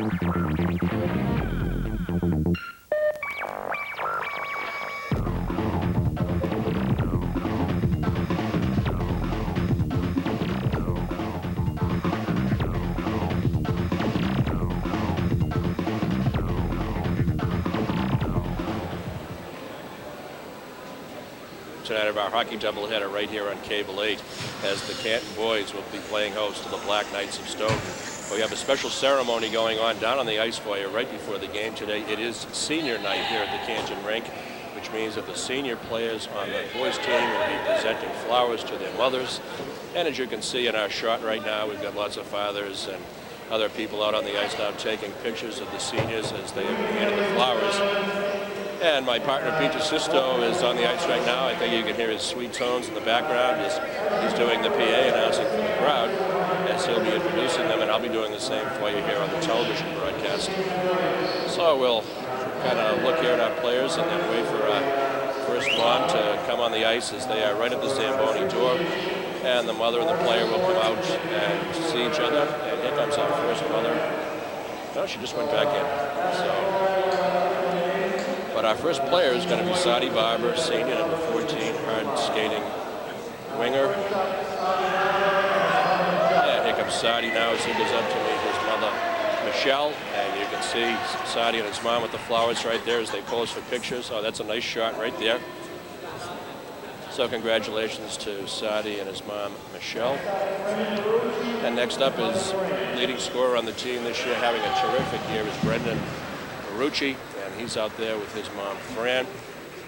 Tonight of our hockey doubleheader right here on Cable 8 as the Canton boys will be playing host to the Black Knights of Stoughton. We have a special ceremony going on down on the ice for you right before the game today. It is senior night here at the Canton rink, which means that the senior players on the boys team will be presenting flowers to their mothers. And as you can see in our shot right now, we've got lots of fathers and other people out on the ice now taking pictures of the seniors as they are handed the flowers. And my partner, Peter Sisto, is on the ice right now. I think you can hear his sweet tones in the background as he's doing the PA announcing for the crowd as he'll be introducing them, and I'll be doing the same for you here on the television broadcast. So we'll kind of look here at our players and then wait for our first mom to come on the ice as they are right at the Zamboni door. And the mother and the player will come out and see each other. And here comes our first mother. No, she just went back in. But our first player is going to be Sadie Barber, senior, number 14, hard skating winger. And here comes Sadie now as he goes up to meet his mother, Michelle. And you can see Sadie and his mom with the flowers right there as they pose for pictures. Oh, that's a nice shot right there. So congratulations to Sadie and his mom, Michelle. And next up is leading scorer on the team this year, having a terrific year, is Brendan Marucci. And he's out there with his mom, Fran.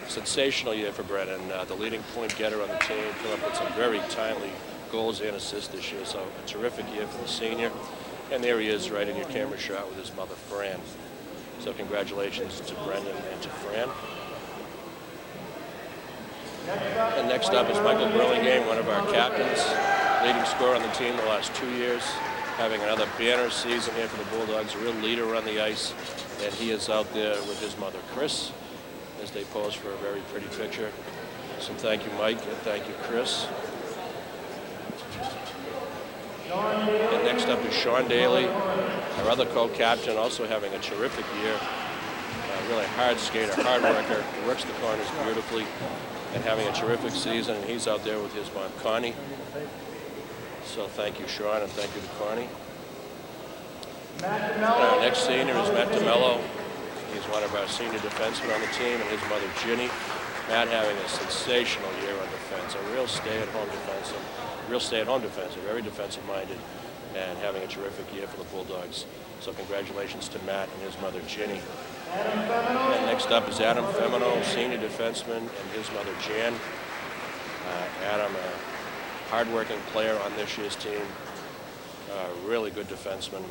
Sensational year for Brendan, the leading point getter on the team, came up with some very timely goals and assists this year. So a terrific year for the senior. And there he is right in your camera shot with his mother, Fran. So congratulations to Brendan and to Fran. And next up is Michael Burlingame, one of our captains, leading scorer on the team the last 2 years, having another banner season here for the Bulldogs, a real leader on the ice. And he is out there with his mother, Chris, as they pose for a very pretty picture. So thank you, Mike, and thank you, Chris. And next up is Sean Daly, our other co-captain, also having a terrific year. Really hard skater, hard worker, works the corners beautifully, and having a terrific season. And he's out there with his mom, Connie. So thank you, Sean, and thank you to Connie. Our next senior is Matt DeMello. He's one of our senior defensemen on the team, and his mother, Ginny. Matt having a sensational year on defense, a real stay-at-home defenseman, very defensive-minded, and having a terrific year for the Bulldogs. So congratulations to Matt and his mother, Ginny. And next up is Adam Femino, senior defenseman, and his mother, Jan. Adam, a hard-working player on this year's team, really good defenseman,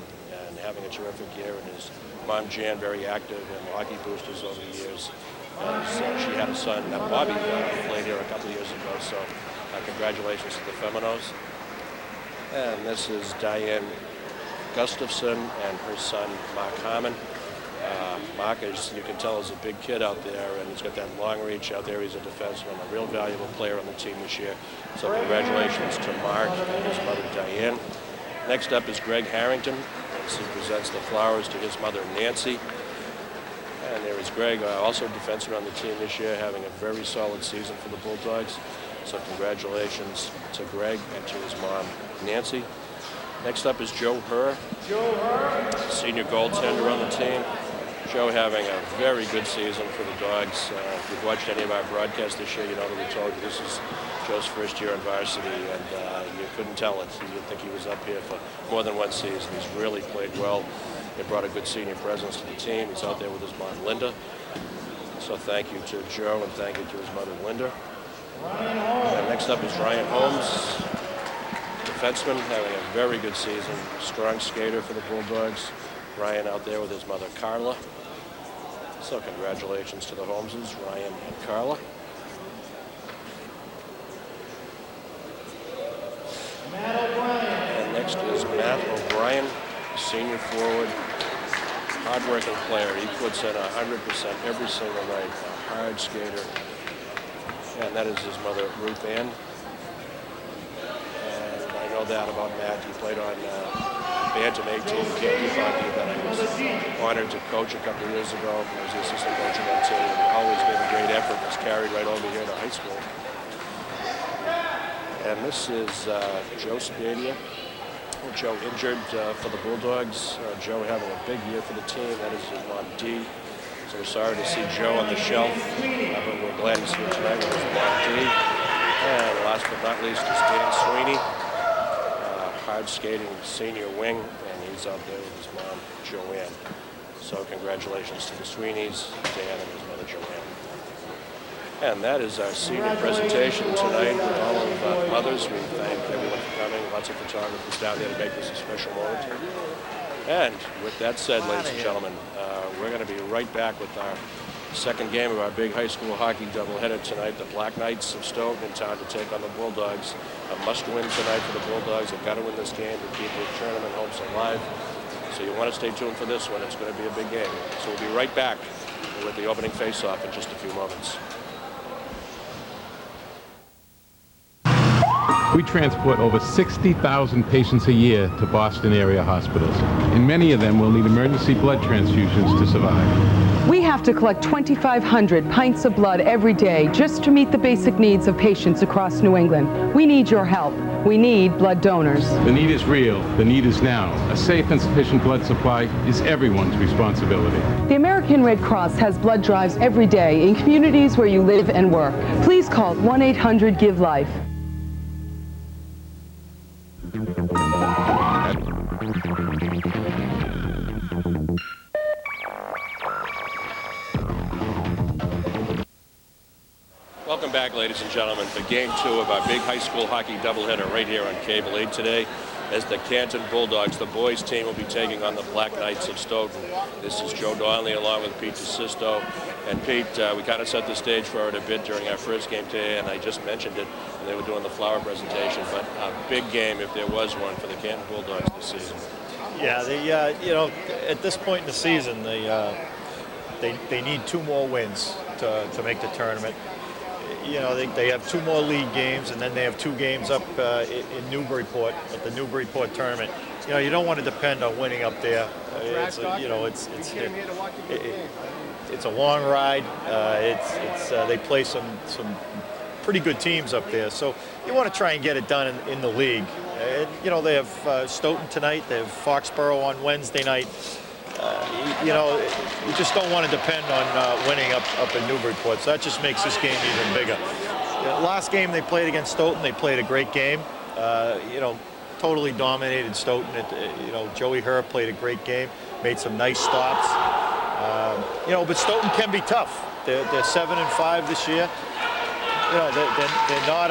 and having a terrific year. And his mom, Jan, very active in hockey boosters over the years. She had a son, Bobby, played here a couple of years ago. So congratulations to the Feminos. And this is Diane Gustafson and her son, Mark Harmon. Mark, as you can tell, is a big kid out there, and he's got that long reach out there. He's a defenseman, a real valuable player on the team this year. So congratulations to Mark and his mother, Diane. Next up is Greg Harrington, as he presents the flowers to his mother, Nancy. And there is Greg, also a defenseman on the team this year, having a very solid season for the Bulldogs. So congratulations to Greg and to his mom, Nancy. Next up is Joe Herr, senior goaltender on the team. Joe having a very good season for the Dogs. If you've watched any of our broadcasts this year, you know that we told you this is Joe's first year on varsity, and you couldn't tell it. You'd think he was up here for more than one season. He's really played well. He brought a good senior presence to the team. He's out there with his mom, Linda. So thank you to Joe, and thank you to his mother, Linda. And next up is Ryan Holmes, defenseman, having a very good season. Strong skater for the Bulldogs. Ryan out there with his mother, Carla. So congratulations to the Holmeses, Ryan and Carla. And next is Matt O'Brien, senior forward, hard-working player. He puts in 100% every single night, a hard skater. And that is his mother, Ruth Ann. And I know that about Matt. He played on Bantam 18 Canton hockey that I was honored to coach a couple of years ago. I was the assistant coach of that team, and he always gave a great effort. It was carried right over here to high school. And this is Joe Spadia. Joe injured for the Bulldogs. Joe having a big year for the team. That is his mom, Dee. So we're sorry to see Joe on the shelf, but we're glad to see him tonight with his mom, Dee. And last but not least is Dan Sweeney, hard skating senior wing, and he's out there with his mom, Joanne. So congratulations to the Sweeneys, Dan and his mother, Joanne. And that is our senior presentation tonight with all of the mothers. We thank everyone for coming. Lots of photographers down there to make this a special moment. And with that said, ladies and gentlemen, we're going to be right back with our second game of our big high school hockey doubleheader tonight. The Black Knights of Stoughton in town to take on the Bulldogs. A must-win tonight for the Bulldogs. They've got to win this game to keep the tournament hopes alive. So you want to stay tuned for this one. It's going to be a big game. So we'll be right back with the opening face-off in just a few moments. We transport over 60,000 patients a year to Boston area hospitals, and many of them will need emergency blood transfusions to survive. We have to collect 2,500 pints of blood every day just to meet the basic needs of patients across New England. We need your help. We need blood donors. The need is real. The need is now. A safe and sufficient blood supply is everyone's responsibility. The American Red Cross has blood drives every day in communities where you live and work. Please call 1-800-GIVE-LIFE. Welcome back, ladies and gentlemen, for Game 2 of our big high school hockey doubleheader right here on Cable 8 today. As the Canton Bulldogs, the boys team, will be taking on the Black Knights of Stoughton. This is Joe Donnelly along with Pete DeSisto. And Pete, we kind of set the stage for it a bit during our first game today, and I just mentioned it when they were doing the flower presentation, but a big game, if there was one, for the Canton Bulldogs this season. Yeah, you know, at this point in the season, they need 2 more wins to make the tournament. You know, they have 2 more league games, and then they have 2 games up in Newburyport at the Newburyport tournament. You know, you don't want to depend on winning up there. It's a long ride. They play some pretty good teams up there, so you want to try and get it done in the league. You know, they have Stoughton tonight. They have Foxborough on Wednesday night. You know, you just don't want to depend on winning up in Newburyport, so that just makes this game even bigger. Last game they played against Stoughton, they played a great game. You know, totally dominated Stoughton. You know, Joey Herr played a great game, made some nice stops. You know, but Stoughton can be tough. They're 7-5 this year. You know, they're not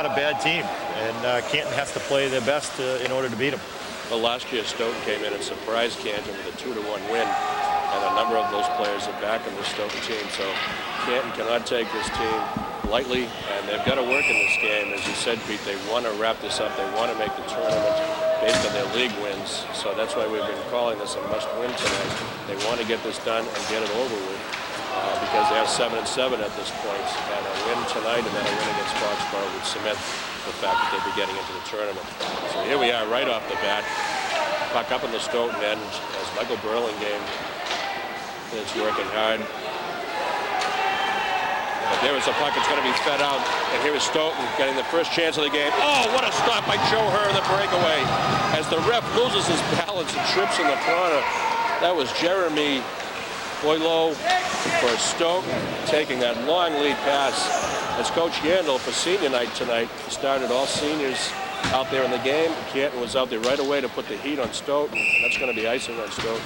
a bad team, and Canton has to play their best in order to beat them. Well, last year Stoughton came in and surprised Canton with a 2-1 win, and a number of those players are back in the Stoughton team. So Canton cannot take this team lightly, and they've got to work in this game. As you said, Pete, they want to wrap this up. They want to make the tournament based on their league wins. So that's why we've been calling this a must-win tonight. They want to get this done and get it over with, because they are 7-7 at this point, and a win tonight and then a win against Foxborough would cement the fact that they'd be getting into the tournament. So here we are right off the bat. Puck up in the Stoughton end as Michael Burlingame is working hard. But there is a puck. It's going to be fed out. And here is Stoughton getting the first chance of the game. Oh, what a stop by Joe Herr in the breakaway. As the ref loses his balance and trips in the corner. That was Jeremy Boileau for Stoughton taking that long lead pass. As Coach Yandel for senior night tonight started all seniors out there in the game. Canton was out there right away to put the heat on Stoughton. That's going to be icing on Stoughton.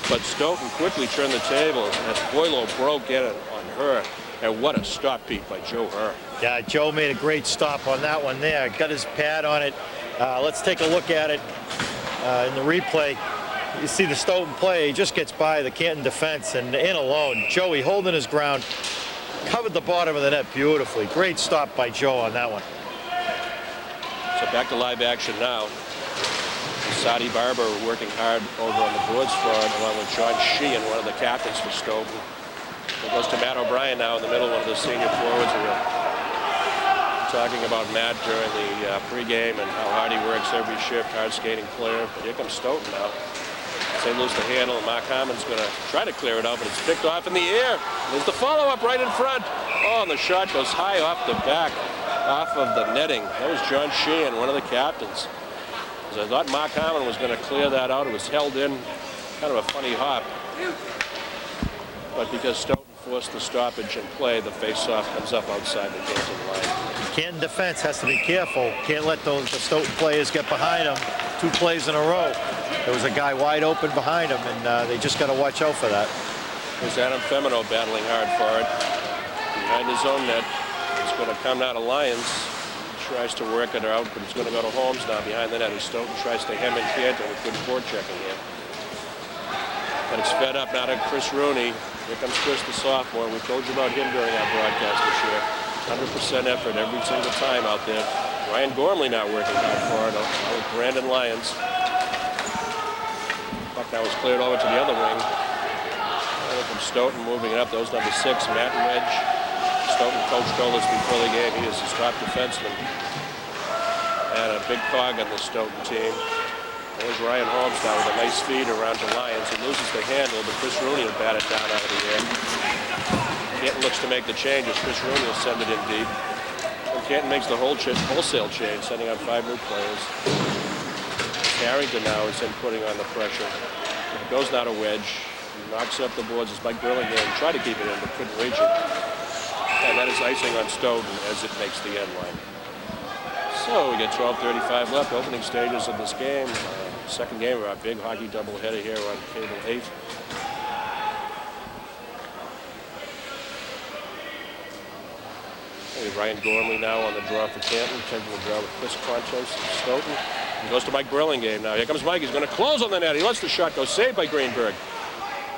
But Stoughton quickly turned the tables as Boileau broke in on Herr. And what a stop, Pete, by Joe Herr. Yeah, Joe made a great stop on that one there. Got his pad on it. Let's take a look at it in the replay. You see the Stoughton play. He just gets by the Canton defense and in alone. Joey holding his ground. Covered the bottom of the net beautifully. Great stop by Joe on that one. So back to live action now. Sadi Barber working hard over on the boards for it, along with John Sheehan, one of the captains for Stoughton. It goes to Matt O'Brien now in the middle, one of the senior forwards. We were talking about Matt during the pregame and how hard he works every shift, hard skating player. But here comes Stoughton now. As they lose the handle, and Mark Harmon's going to try to clear it out, but it's picked off in the air. There's the follow-up right in front. Oh, and the shot goes high off the back, off of the netting. That was John Sheehan, one of the captains. As I thought Mark Harmon was going to clear that out. It was held in, kind of a funny hop. But because Stoughton forced the stoppage and play, the face-off comes up outside the Canton line. Canton defense has to be careful. Can't let the Stoughton players get behind them 2 plays in a row. There was a guy wide open behind him, and they just got to watch out for that. There's Adam Femino battling hard for it. Behind his own net. It's going to come out of Lyons. He tries to work it out, but it's going to go to Holmes now behind the net. As Stoughton tries to hem in Canton with good forechecking here. And it's fed up now to Chris Rooney. Here comes Chris, the sophomore. We told you about him during our broadcast this year. 100% effort every single time out there. Ryan Gormley now working hard for it. Now with Brandon Lyons. Puck now was cleared over to the other wing. From Stoughton moving it up. Those number 6, Matt Wedge. Stoughton coached all this before the game. He is his top defenseman. And a big cog on the Stoughton team. There's Ryan Holmes now with a nice feed around to Lyons. He loses the handle, but Chris Rooney will bat it down out of the air. Canton looks to make the changes. Chris Rooney will send it in deep. And Canton makes the wholesale change, sending out 5 new players. Harrington now is in putting on the pressure. It goes now to Wedge. He knocks up the boards as Mike Burlingame tried to keep it in, but couldn't reach it. And that is icing on Stoughton as it makes the end line. So we get 12:35 left, opening stages of this game. Second game of our big hockey doubleheader here on Cable 8. Ryan Gormley now on the draw for Canton, taking the draw with Chris Contos and Stoughton. He goes to Mike Burlingame now. Here comes Mike. He's going to close on the net. He lets the shot go. Saved by Greenberg.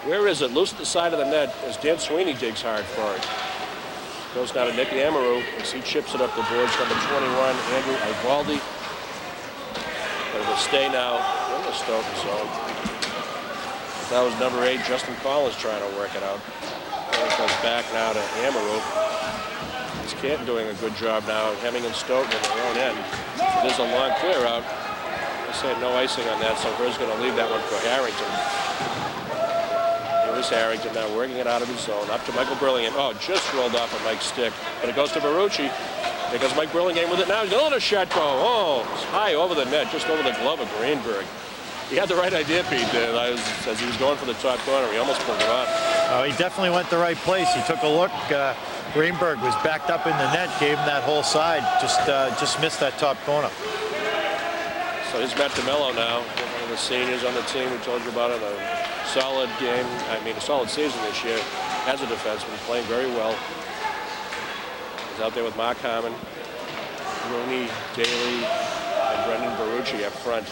Where is it? Loose at the side of the net as Dan Sweeney digs hard for it. Goes now to Nick Amaru as he chips it up the boards. Number 21, Andrew Ivaldi. But it'll stay now in the Stoughton zone. That was number 8, Justin Collins trying to work it out. And it goes back now to Amaru. It's Canton doing a good job now of hemming and Stoughton in their own end. There's a long clear out. I said no icing on that, so Burr's going to leave that one for Harrington. Here's Harrington now working it out of his zone. Up to Michael Burlingame. Oh, just rolled off of Mike's stick. But it goes to Barucci. There goes Mike Burlingame with it now. He's going to let a shot go. Oh, it's high over the net, just over the glove of Greenberg. He had the right idea, Pete, as he was going for the top corner. He almost pulled it off. Oh, he definitely went the right place. He took a look. Greenberg was backed up in the net, gave him that whole side. Just missed that top corner. So here's Matt DeMello now, one of the seniors on the team. We told you about it. A solid game, a solid season this year as a defenseman, playing very well. He's out there with Mark Harmon, Rooney, Daly, and Brendan Barucci up front.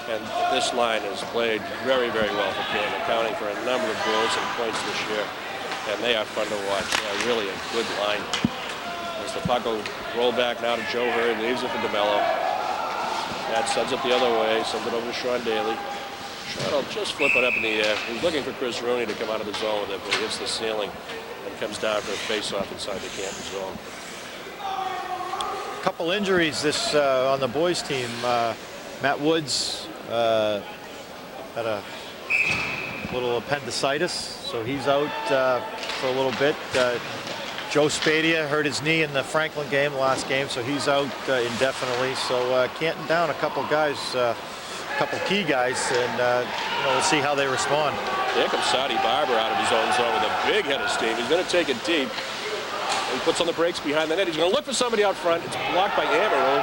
And this line has played very, very well for Canton, accounting for a number of goals and points this year. And they are fun to watch. They are really a good line. As the puck will roll back now to Joe Hurd, leaves it for DeMello. That sends it the other way, sends it over to Sean Daly. Sean will just flip it up in the air. He's looking for Chris Rooney to come out of the zone with it, but he hits the ceiling and comes down for a face-off inside the Canton zone. A couple injuries this on the boys' team. Matt Woods had a little appendicitis, so he's out for a little bit. Joe Spadia hurt his knee in the Franklin game, last game, so he's out indefinitely. So Canton down a couple guys, a couple key guys, and we'll see how they respond. Here comes Sadi Barber out of his own zone with a big head of steam. He's going to take it deep. He puts on the brakes behind the net. He's going to look for somebody out front. It's blocked by Amaru,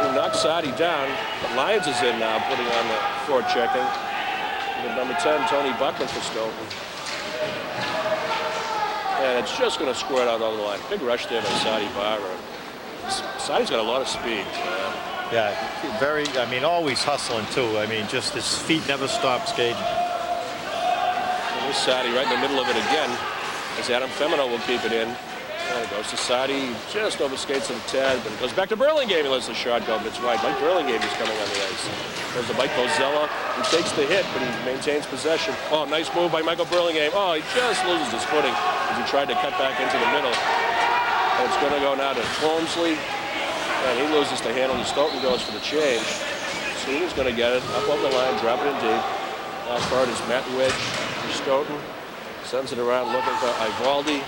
who knocks Sadi down. But Lyons is in now, putting on the forechecking. With number 10, Tony Buckman for Stoughton. And it's just going to squirt out over the line. Big rush there by Sadi Barber. Sadi's got a lot of speed. Yeah, very, always hustling too. Just his feet never stop skating. And there's Sadi right in the middle of it again, as Adam Femino will keep it in. And it goes to Sadi, just overskates him a tad, but it goes back to Burlingame. He lets the shot go, but it's wide. Mike Burlingame is coming on the ice. Goes to Mike Bozella. He takes the hit, but he maintains possession. Oh, nice move by Michael Burlingame. Oh, he just loses his footing as he tried to cut back into the middle. And it's going to go now to Holmesley, and he loses the handle. And Stoughton goes for the change. Sweeney's going to get it up over the line, drop it in deep. Back part is Matt Wedge for Stoughton. Sends it around looking for Ivaldi.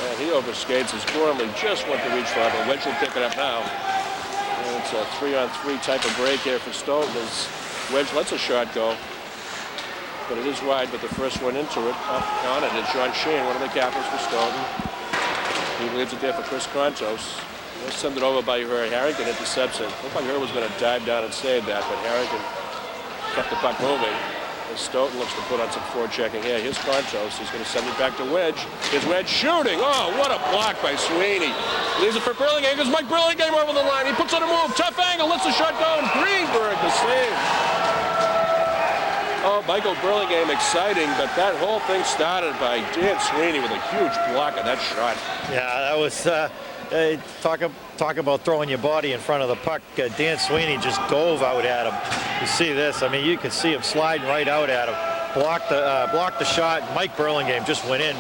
And he overskates as Gormley just went to reach for it, but Wedge will pick it up now. And it's a 3-on-3 type of break here for Stoughton as Wedge lets a shot go. But it is wide, but the first one into it, up on it is John Sheehan, one of the captains for Stoughton. He leaves it there for Chris Kontos. He'll send it over by her. Harrington intercepts it. Looked like her was going to dive down and save that, but Harrington kept the puck moving. As Stoughton looks to put on some forechecking here. Here's Kontos. He's going to send it back to Wedge. Here's Wedge shooting. Oh, what a block by Sweeney. Leaves it for Burlingame. Goes Mike Burlingame over the line. He puts on a move. Tough angle. Lets the shot go. And Greenberg the save. Oh, Michael Burlingame exciting, but that whole thing started by Dan Sweeney with a huge block of that shot. Yeah, that was talk about throwing your body in front of the puck. Dan Sweeney just dove out at him. You see this? I mean, you can see him sliding right out at him. Blocked the shot. Mike Burlingame just went in,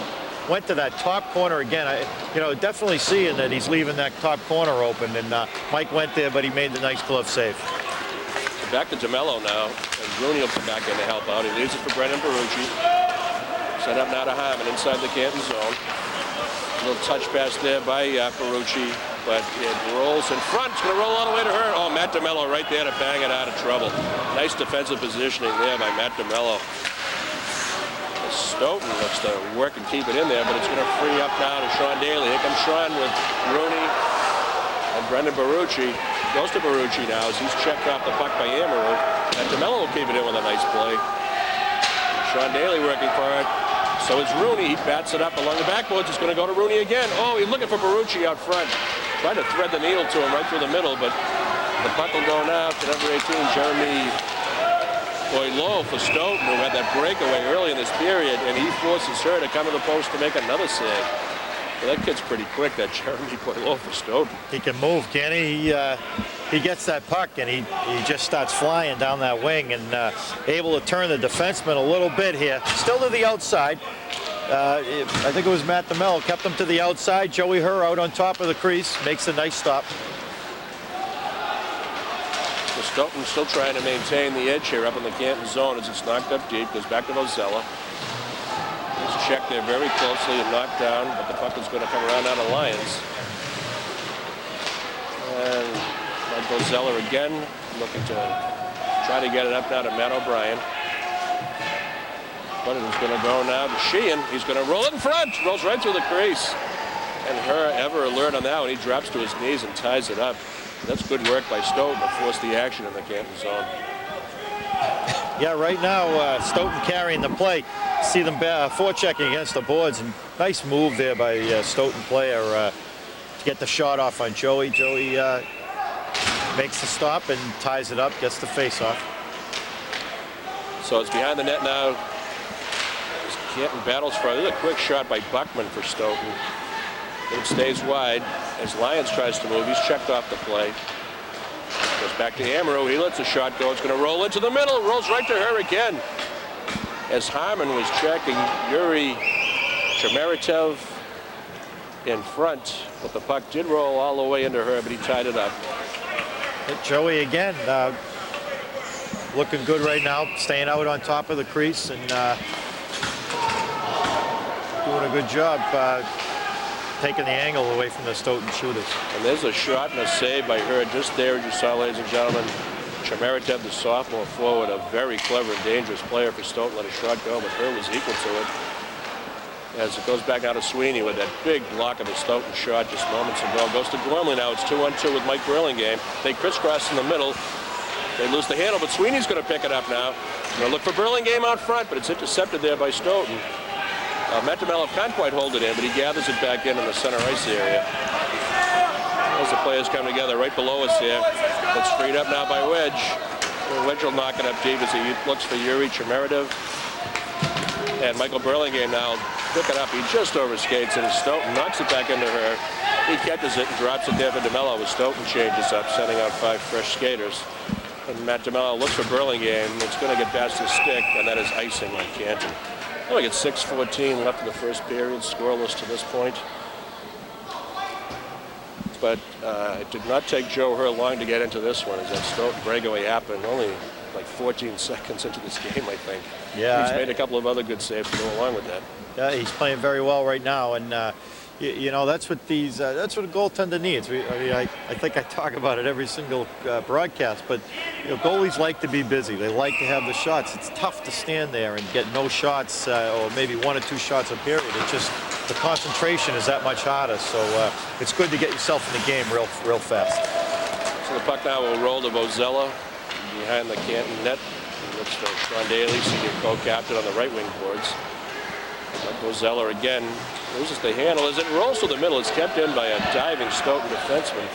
went to that top corner again. Definitely seeing that he's leaving that top corner open, and Mike went there, but he made the nice glove save. Back to DeMello now, and Rooney will come back in to help out. He leaves it for Brendan Barucci. Set up now to Hyman inside the Canton zone. A little touch pass there by Barucci, but it rolls in front. It's going to roll all the way to her. Oh, Matt DeMello right there to bang it out of trouble. Nice defensive positioning there by Matt DeMello. Stoughton looks to work and keep it in there, but it's going to free up now to Sean Daly. Here comes Sean with Rooney and Brendan Barucci. Goes to Barucci now as he's checked off the puck by Amaru. And DeMello will keep it in with a nice play. Sean Daly working for it. So is Rooney. He bats it up along the backboards. It's going to go to Rooney again. Oh, he's looking for Barucci out front. Tried to thread the needle to him right through the middle, but the puck will go now to number 18, Jeremy Boileau for Stoughton, who had that breakaway early in this period, and he forces her to come to the post to make another save. Well, that kid's pretty quick, that Jeremy Boileau for Stoughton. He can move, can he? He gets that puck, and he just starts flying down that wing and able to turn the defenseman a little bit here. Still to the outside. I think it was Matt DeMello kept him to the outside. Joey Herr out on top of the crease. Makes a nice stop. So Stoughton still trying to maintain the edge here up in the Canton zone as it's knocked up deep. Goes back to Vozella. He's checked there very closely and knocked down, but the puck is going to come around out of Lyons. And Mike Vozella again looking to try to get it up now to Matt O'Brien. But it is going to go now to Sheehan. He's going to roll it in front. Rolls right through the crease. And Herr ever alert on that one. He drops to his knees and ties it up. That's good work by Stoughton to force the action in the Canton zone. Yeah, right now, Stoughton carrying the play. See them forechecking against the boards. And nice move there by Stoughton player to get the shot off on Joey. Joey makes the stop and ties it up, gets the face-off. So it's behind the net now. Canton battles for it. There's a quick shot by Buckman for Stoughton. It stays wide as Lyons tries to move. He's checked off the play. Goes back to Amaru. He lets the shot go. It's going to roll into the middle. Rolls right to her again. As Harmon was checking, Yuri Chemeritev in front. But the puck did roll all the way into her, but he tied it up. Hit Joey again. Looking good right now. Staying out on top of the crease and doing a good job taking the angle away from the Stoughton shooters. And there's a shot and a save by her just there, as you saw, ladies and gentlemen. Chemeritev, the sophomore forward, a very clever and dangerous player for Stoughton. Let a shot go, but her was equal to it. As it goes back out to Sweeney with that big block of a Stoughton shot just moments ago. Goes to Gormley now. It's 2-on-2 with Mike Burlingame. They crisscross in the middle. They lose the handle, but Sweeney's going to pick it up now. Going to look for Burlingame out front, but it's intercepted there by Stoughton. Matt DeMello can't quite hold it in, but he gathers it back in the center ice area. As the players come together right below us here. It's freed up now by Wedge. Wedge will knock it up deep as he looks for Yuri Chemeritev. And Michael Burlingame now pick it up. He just overskates it as Stoughton knocks it back into her. He catches it and drops it there for DeMello as Stoughton changes up, sending out 5 fresh skaters. And Matt DeMello looks for Burlingame. It's going to get past his stick, and that is icing on Canton. Well, we get 6:14 left in the first period, scoreless to this point. But it did not take Joe Herr long to get into this one as that Stoughton breakaway happened only like 14 seconds into this game, I think. Yeah, he's made a couple of other good saves to go along with that. Yeah, he's playing very well right now, and you know, that's what these that's what a goaltender needs. I think I talk about it every single broadcast, but you know, goalies like to be busy. They like to have the shots. It's tough to stand there and get no shots, or maybe 1 or 2 shots a period. It's just the concentration is that much harder. So it's good to get yourself in the game real fast. So the puck now will roll to Vozella behind the Canton net. He looks for Sean Daly, senior co-captain on the right wing boards. Vozella again loses the handle as it rolls to the middle. It's kept in by a diving Stoughton defenseman.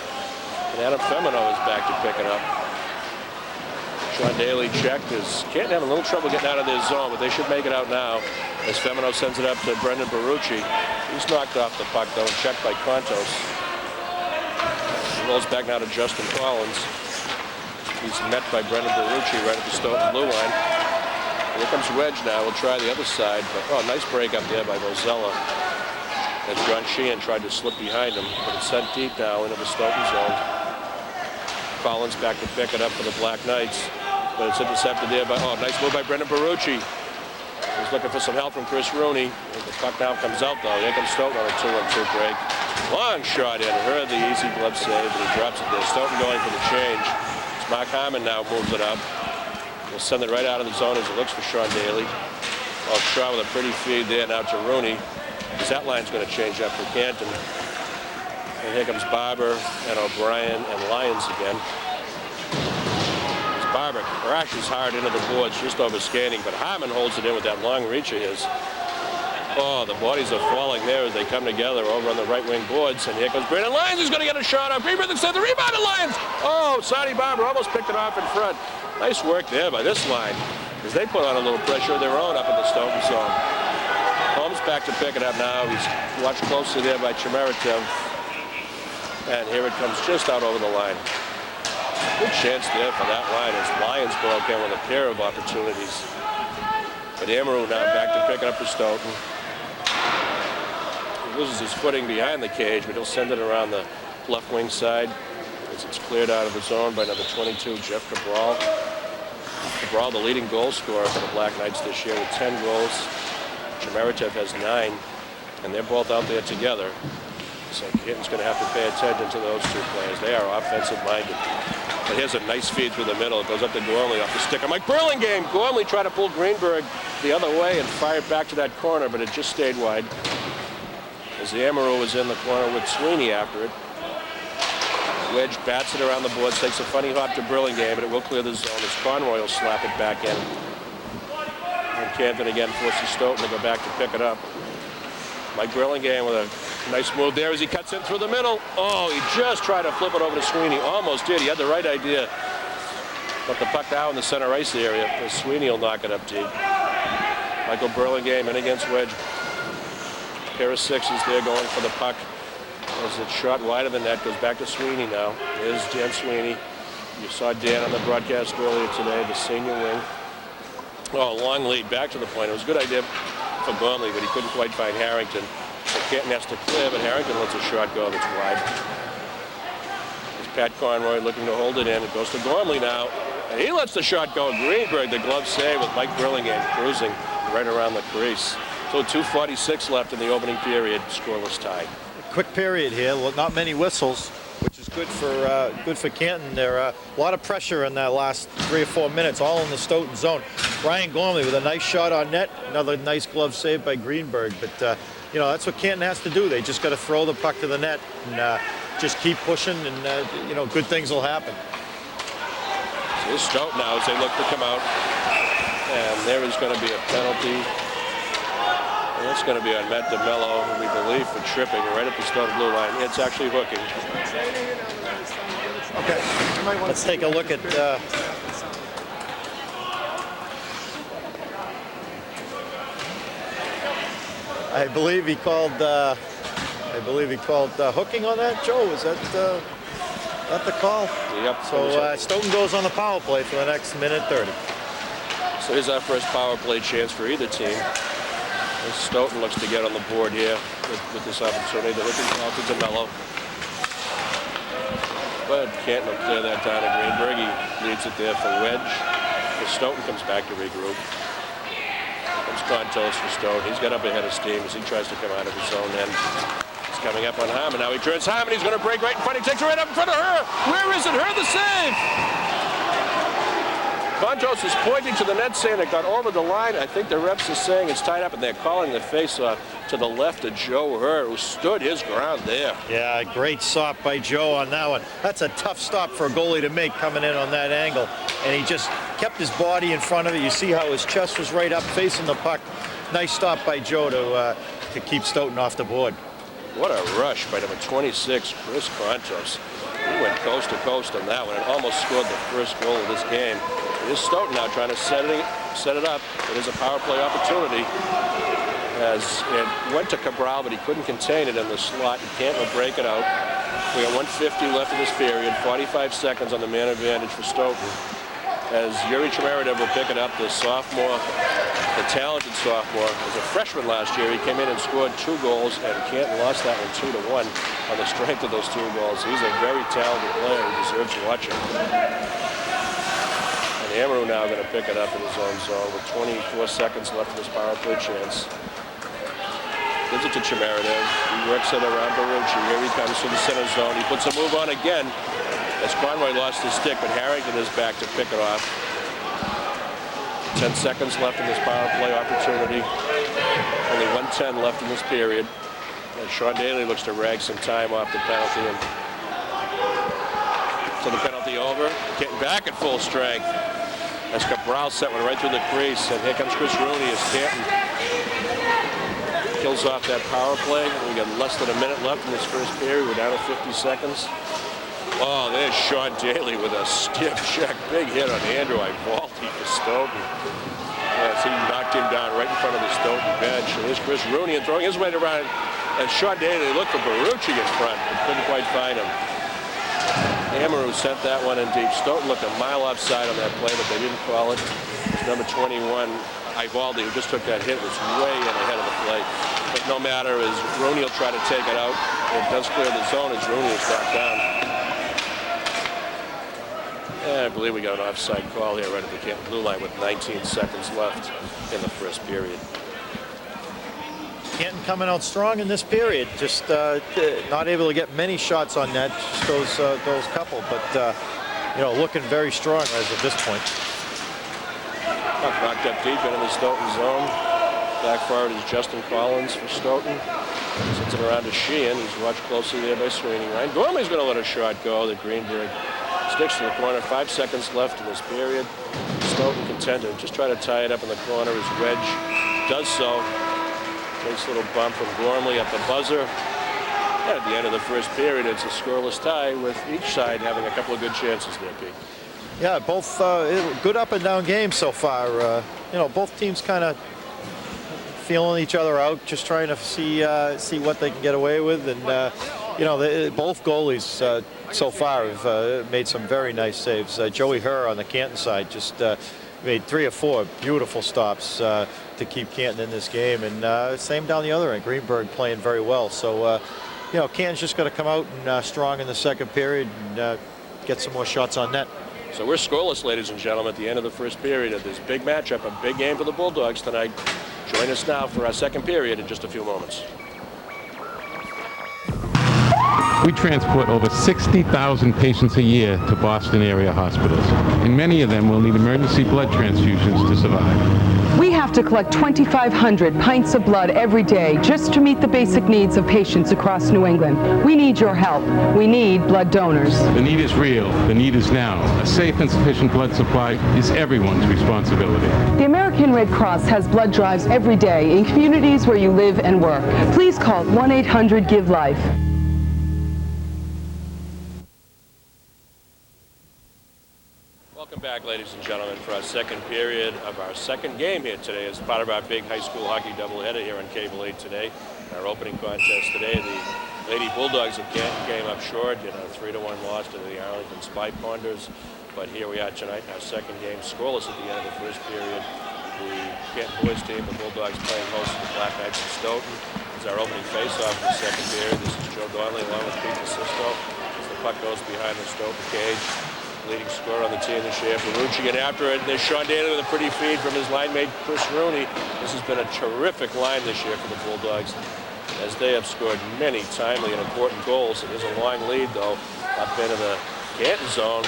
And Adam Femino is back to pick it up. Sean Daly checked as Canton having a little trouble getting out of their zone, but they should make it out now as Femino sends it up to Brendan Barucci. He's knocked off the puck though, checked by Contos. He rolls back now to Justin Collins. He's met by Brendan Barucci right at the Stoughton blue line. Here comes Wedge now. We'll try the other side, but oh, nice break up there by Vozella. As John Sheehan tried to slip behind him, but it's sent deep now into the Stoughton zone. Collins back to pick it up for the Black Knights, but it's intercepted there by, oh, nice move by Brendan Barucci. He's looking for some help from Chris Rooney. The puck now comes out though. Here comes Stoughton on a 2-on-2 break. Long shot in, heard the easy glove save, but he drops it there. Stoughton going for the change. It's Mark Harmon now moves it up. He'll send it right out of the zone as it looks for Sean Daly. Oh, Shaw with a pretty feed there now to Rooney. Because that line's going to change up for Canton. And here comes Barber and O'Brien and Lyons again. It's Barber crashes hard into the boards just over skating, but Harmon holds it in with that long reach of his. Oh, the bodies are falling there as they come together over on the right wing boards. And here comes Brandon Lyons, who's going to get a shot off. Greenberg instead the rebound to Lyons. Oh, Sonny Barber almost picked it off in front. Nice work there by this line, as they put on a little pressure of their own up in the Stoughton zone. Holmes back to pick it up now. He's watched closely there by Chimeratev. And here it comes just out over the line. Good chance there for that line as Lyons broke in with a pair of opportunities. But Amaru now back to pick it up for Stoughton. He loses his footing behind the cage, but he'll send it around the left wing side as it's cleared out of the zone by number 22, Jeff Cabral. Cabral, the leading goal scorer for the Black Knights this year with 10 goals. Chimeratev has 9, and they're both out there together. So Canton's going to have to pay attention to those two players. They are offensive-minded. But here's a nice feed through the middle. It goes up to Gormley off the stick of Mike Burlingame. Gormley tried to pull Greenberg the other way and fire it back to that corner, but it just stayed wide. As the Amaru was in the corner with Sweeney after it. Wedge bats it around the boards, takes a funny hop to Burlingame, but it will clear the zone as Conroy will slap it back in. And Canton again forces Stoughton to go back to pick it up. Mike Burlingame with a nice move there as he cuts in through the middle. Oh, he just tried to flip it over to Sweeney. Almost did. He had the right idea. But the puck now in the center ice area. As Sweeney will knock it up deep. Michael Burlingame in against Wedge. Pair of sixes there going for the puck. As it's shot wide of the net, goes back to Sweeney now. There's Dan Sweeney. You saw Dan on the broadcast earlier today, the senior wing. Oh, long lead back to the point. It was a good idea for Gormley, but he couldn't quite find Harrington. So Canton has to clear, but Harrington lets a shot go that's wide. It's Pat Conroy looking to hold it in. It goes to Gormley now, and he lets the shot go. Greenberg, the glove save with Mike Burlingame cruising right around the crease. So 2:46 left in the opening period, scoreless tie. Quick period here. Well, not many whistles, which is good for Canton. There a lot of pressure in that last 3 or 4 minutes, all in the Stoughton zone. Brian Gormley with a nice shot on net. Another nice glove save by Greenberg. But you know, that's what Canton has to do. They just got to throw the puck to the net and just keep pushing, and you know, good things will happen. So here's Stoughton now as they look to come out, and there is going to be a penalty. And that's going to be on Matt DeMello, we believe, for tripping right at the Stoughton blue line. It's actually hooking. Okay, let's take a look at. I believe he called. Hooking on that, Joe. Is that the call? Yep. So Stoughton goes on the power play for the next minute 30. So here's our first power play chance for either team. As Stoughton looks to get on the board here with this opportunity. The hooking call to DeMello. But Canton will clear that down to Greenberg. He leads it there for Wedge. because Stoughton comes back to regroup. Here comes Contos for Stoughton. He's got up ahead of steam as he tries to come out of his own end. He's coming up on Harmon. Now he turns Harmon. He's going to break right in front. He takes it right up in front of her. Where is it? Her the save. Contos is pointing to the net saying it got over the line. I think the refs are saying it's tied up, and they're calling the face-off to the left of Joe Herr, who stood his ground there. Yeah, great stop by Joe on that one. That's a tough stop for a goalie to make coming in on that angle. And he just kept his body in front of it. You see how his chest was right up facing the puck. Nice stop by Joe to keep Stoughton off the board. What a rush by number 26, Chris Contos. He went coast to coast on that one and almost scored the first goal of this game. It is Stoughton now trying to set it up. It is a power play opportunity. As it went to Cabral, but he couldn't contain it in the slot. Canton will break it out. We got 1:50 left in this period. 45 seconds on the man advantage for Stoughton. As Yuri Chmeridev will pick it up, the sophomore, the talented sophomore, was a freshman last year. He came in and scored 2 goals, and Canton lost that one 2-1 on the strength of those 2 goals. He's a very talented player who deserves watching. And Amaru now going to pick it up in his own zone with 24 seconds left in his power play chance. Gives it to Chmeridev. He works it around Barucci. Here he comes to the center zone. He puts a move on again as Conroy lost his stick, but Harrington is back to pick it off. 10 seconds left in this power play opportunity. Only 1:10 left in this period. And Sean Daly looks to rag some time off the penalty. And so the penalty over. Getting back at full strength. As Cabral set one right through the crease. And here comes Chris Rooney as Canton kills off that power play. We got less than a minute left in this first period. We're down to 50 seconds. Oh, there's Sean Daly with a stiff check. Big hit on Andrew Ivaldi for Stoughton. As he knocked him down right in front of the Stoughton bench. And here's Chris Rooney and throwing his weight around. And Sean Daly looked for Barucci in front, but couldn't quite find him. Amaru sent that one in deep. Stoughton looked a mile offside on that play, but they didn't call it. It's number 21, Ivaldi, who just took that hit, was way in ahead of the play. But no matter, as Rooney will try to take it out. It does clear the zone as Rooney is knocked down. And I believe we got an offside call here right at the Canton blue line with 19 seconds left in the first period. Canton coming out strong in this period. Just not able to get many shots on net, just those couple, but you know, looking very strong as of this point. Knocked up deep into the Stoughton zone. Back forward is Justin Collins for Stoughton. Sends it around to Sheehan. He's watched closely there by Sweeney. Ryan Gormley's going to let a shot go. The Greenberg sticks to the corner. 5 seconds left in this period. Stoughton contender. Just try to tie it up in the corner as Wedge does so. Takes a little bump from Gormley at the buzzer. And at the end of the first period, it's a scoreless tie with each side having a couple of good chances there, Pete. Yeah, both good up and down games so far. You know, both teams kind of feeling each other out, just trying to see what they can get away with. And you know, both goalies so far have made some very nice saves. Joey Herr on the Canton side just made 3 or 4 beautiful stops to keep Canton in this game, and same down the other end. Greenberg playing very well. So you know, Canton's just got to come out and strong in the second period and get some more shots on net. So we're scoreless, ladies and gentlemen, at the end of the first period of this big matchup, a big game for the Bulldogs tonight. Join us now for our second period in just a few moments. We transport over 60,000 patients a year to Boston area hospitals, and many of them will need emergency blood transfusions to survive. We have to collect 2,500 pints of blood every day just to meet the basic needs of patients across New England. We need your help. We need blood donors. The need is real. The need is now. A safe and sufficient blood supply is everyone's responsibility. The American Red Cross has blood drives every day in communities where you live and work. Please call 1-800-GIVE-LIFE. Welcome back, ladies and gentlemen, for our second period of our second game here today as part of our big high school hockey doubleheader here on Cable 8 today. Our opening contest today, the Lady Bulldogs of Canton came up short in a 3-1 loss to the Arlington Spy Ponders. But here we are tonight in our second game, scoreless at the end of the first period. The Canton boys team, the Bulldogs, playing host to the Black Knights of Stoughton. It's our opening face-off in the second period. This is Joe Donnelly along with Pete DeSisto as the puck goes behind the Stoughton cage. leading scorer on the team this year. Ferrucci in after it, and there's Sean Daly with a pretty feed from his line mate Chris Rooney. This has been a terrific line this year for the Bulldogs, as they have scored many timely and important goals. It is a long lead, though, up into the Canton zone.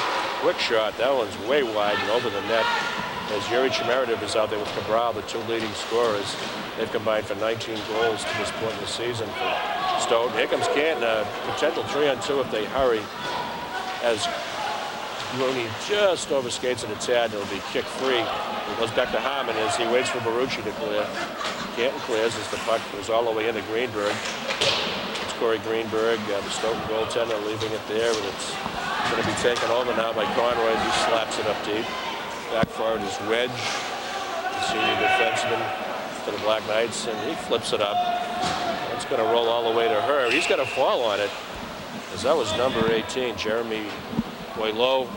Quick shot. That one's way wide and over the net. As Yuri Chmeredev is out there with Cabral, the two leading scorers. They've combined for 19 goals to this point in the season for Stoughton. Here comes Canton, a potential 3-on-2 if they hurry, as Rooney just overskates it a tad, and it'll be kick free. It goes back to Harmon as he waits for Barucci to clear. Canton clears as the puck goes all the way into Greenberg. It's Corey Greenberg, the Stoughton goaltender, leaving it there, and it's going to be taken over now by Conroy. He slaps it up deep. Back forward is Wedge, the senior defenseman for the Black Knights, and he flips it up. It's going to roll all the way to her. He's got to fall on it, as that was number 18, Jeremy Boileau.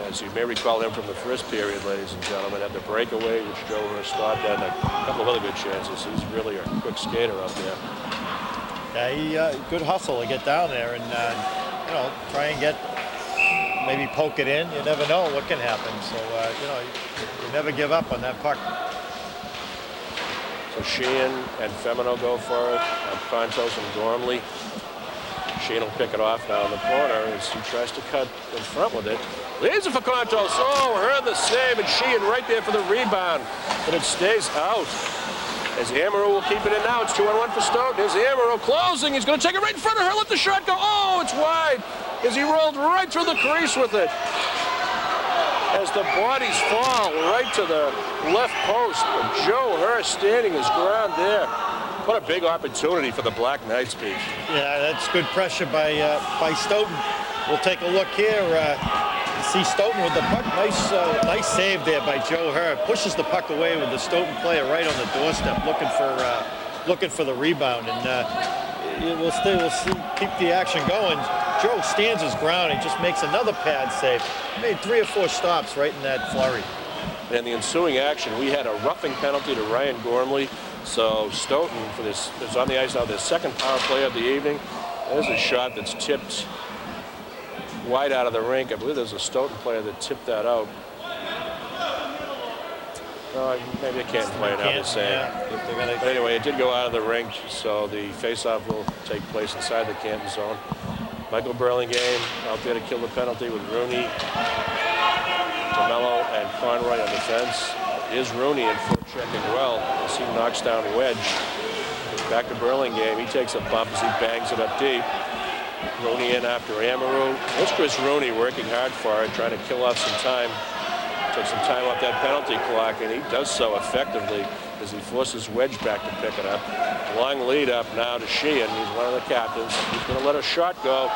As you may recall him from the first period, ladies and gentlemen, had the breakaway, which Joe Hurst stopped, and a couple of other good chances. He's really a quick skater up there. Yeah, good hustle to get down there and, you know, try and get, maybe poke it in. You never know what can happen. So, you know, you never give up on that puck. So Sheehan and Femino go for it. Contos and Gormley. Sheehan will pick it off now in the corner as he tries to cut in front with it. Leaves it for Contos. Oh, heard the save, and Sheehan right there for the rebound. But it stays out. As Amaru will keep it in now. It's 2-on-1 for Stoughton. Here's Amaru closing. He's going to take it right in front of her. Let the shot go. Oh, it's wide. As he rolled right through the crease with it. As the bodies fall right to the left post. But Joe Hurst standing his ground there. What a big opportunity for the Black Knights, Pete. Yeah, that's good pressure by Stoughton. We'll take a look here. See Stoughton with the puck. Nice save there by Joe Hurst. Pushes the puck away with the Stoughton player right on the doorstep, looking for the rebound. And we'll see, keep the action going. Joe stands his ground and just makes another pad save. Made 3 or 4 stops right in that flurry. In the ensuing action, we had a roughing penalty to Ryan Gormley. So Stoughton, for this, is on the ice now, their second power play of the evening. There's a shot that's tipped wide out of the rink. I believe there's a Stoughton player that tipped that out. No, maybe I can't play it now, they're saying. Yeah, but anyway, it did go out of the rink, so the face-off will take place inside the Canton zone. Michael Burlingame out there to kill the penalty with Rooney, DeMello, and Conroy on defense. Here's Rooney in checking well as he knocks down Wedge. Back to Burlingame. He takes a bump as he bangs it up deep. Rooney in after Amaru. Here's Chris Rooney working hard for it, trying to kill off some time. Took some time off that penalty clock, and he does so effectively as he forces Wedge back to pick it up. Long lead up now to Sheehan. He's one of the captains. He's going to let a shot go.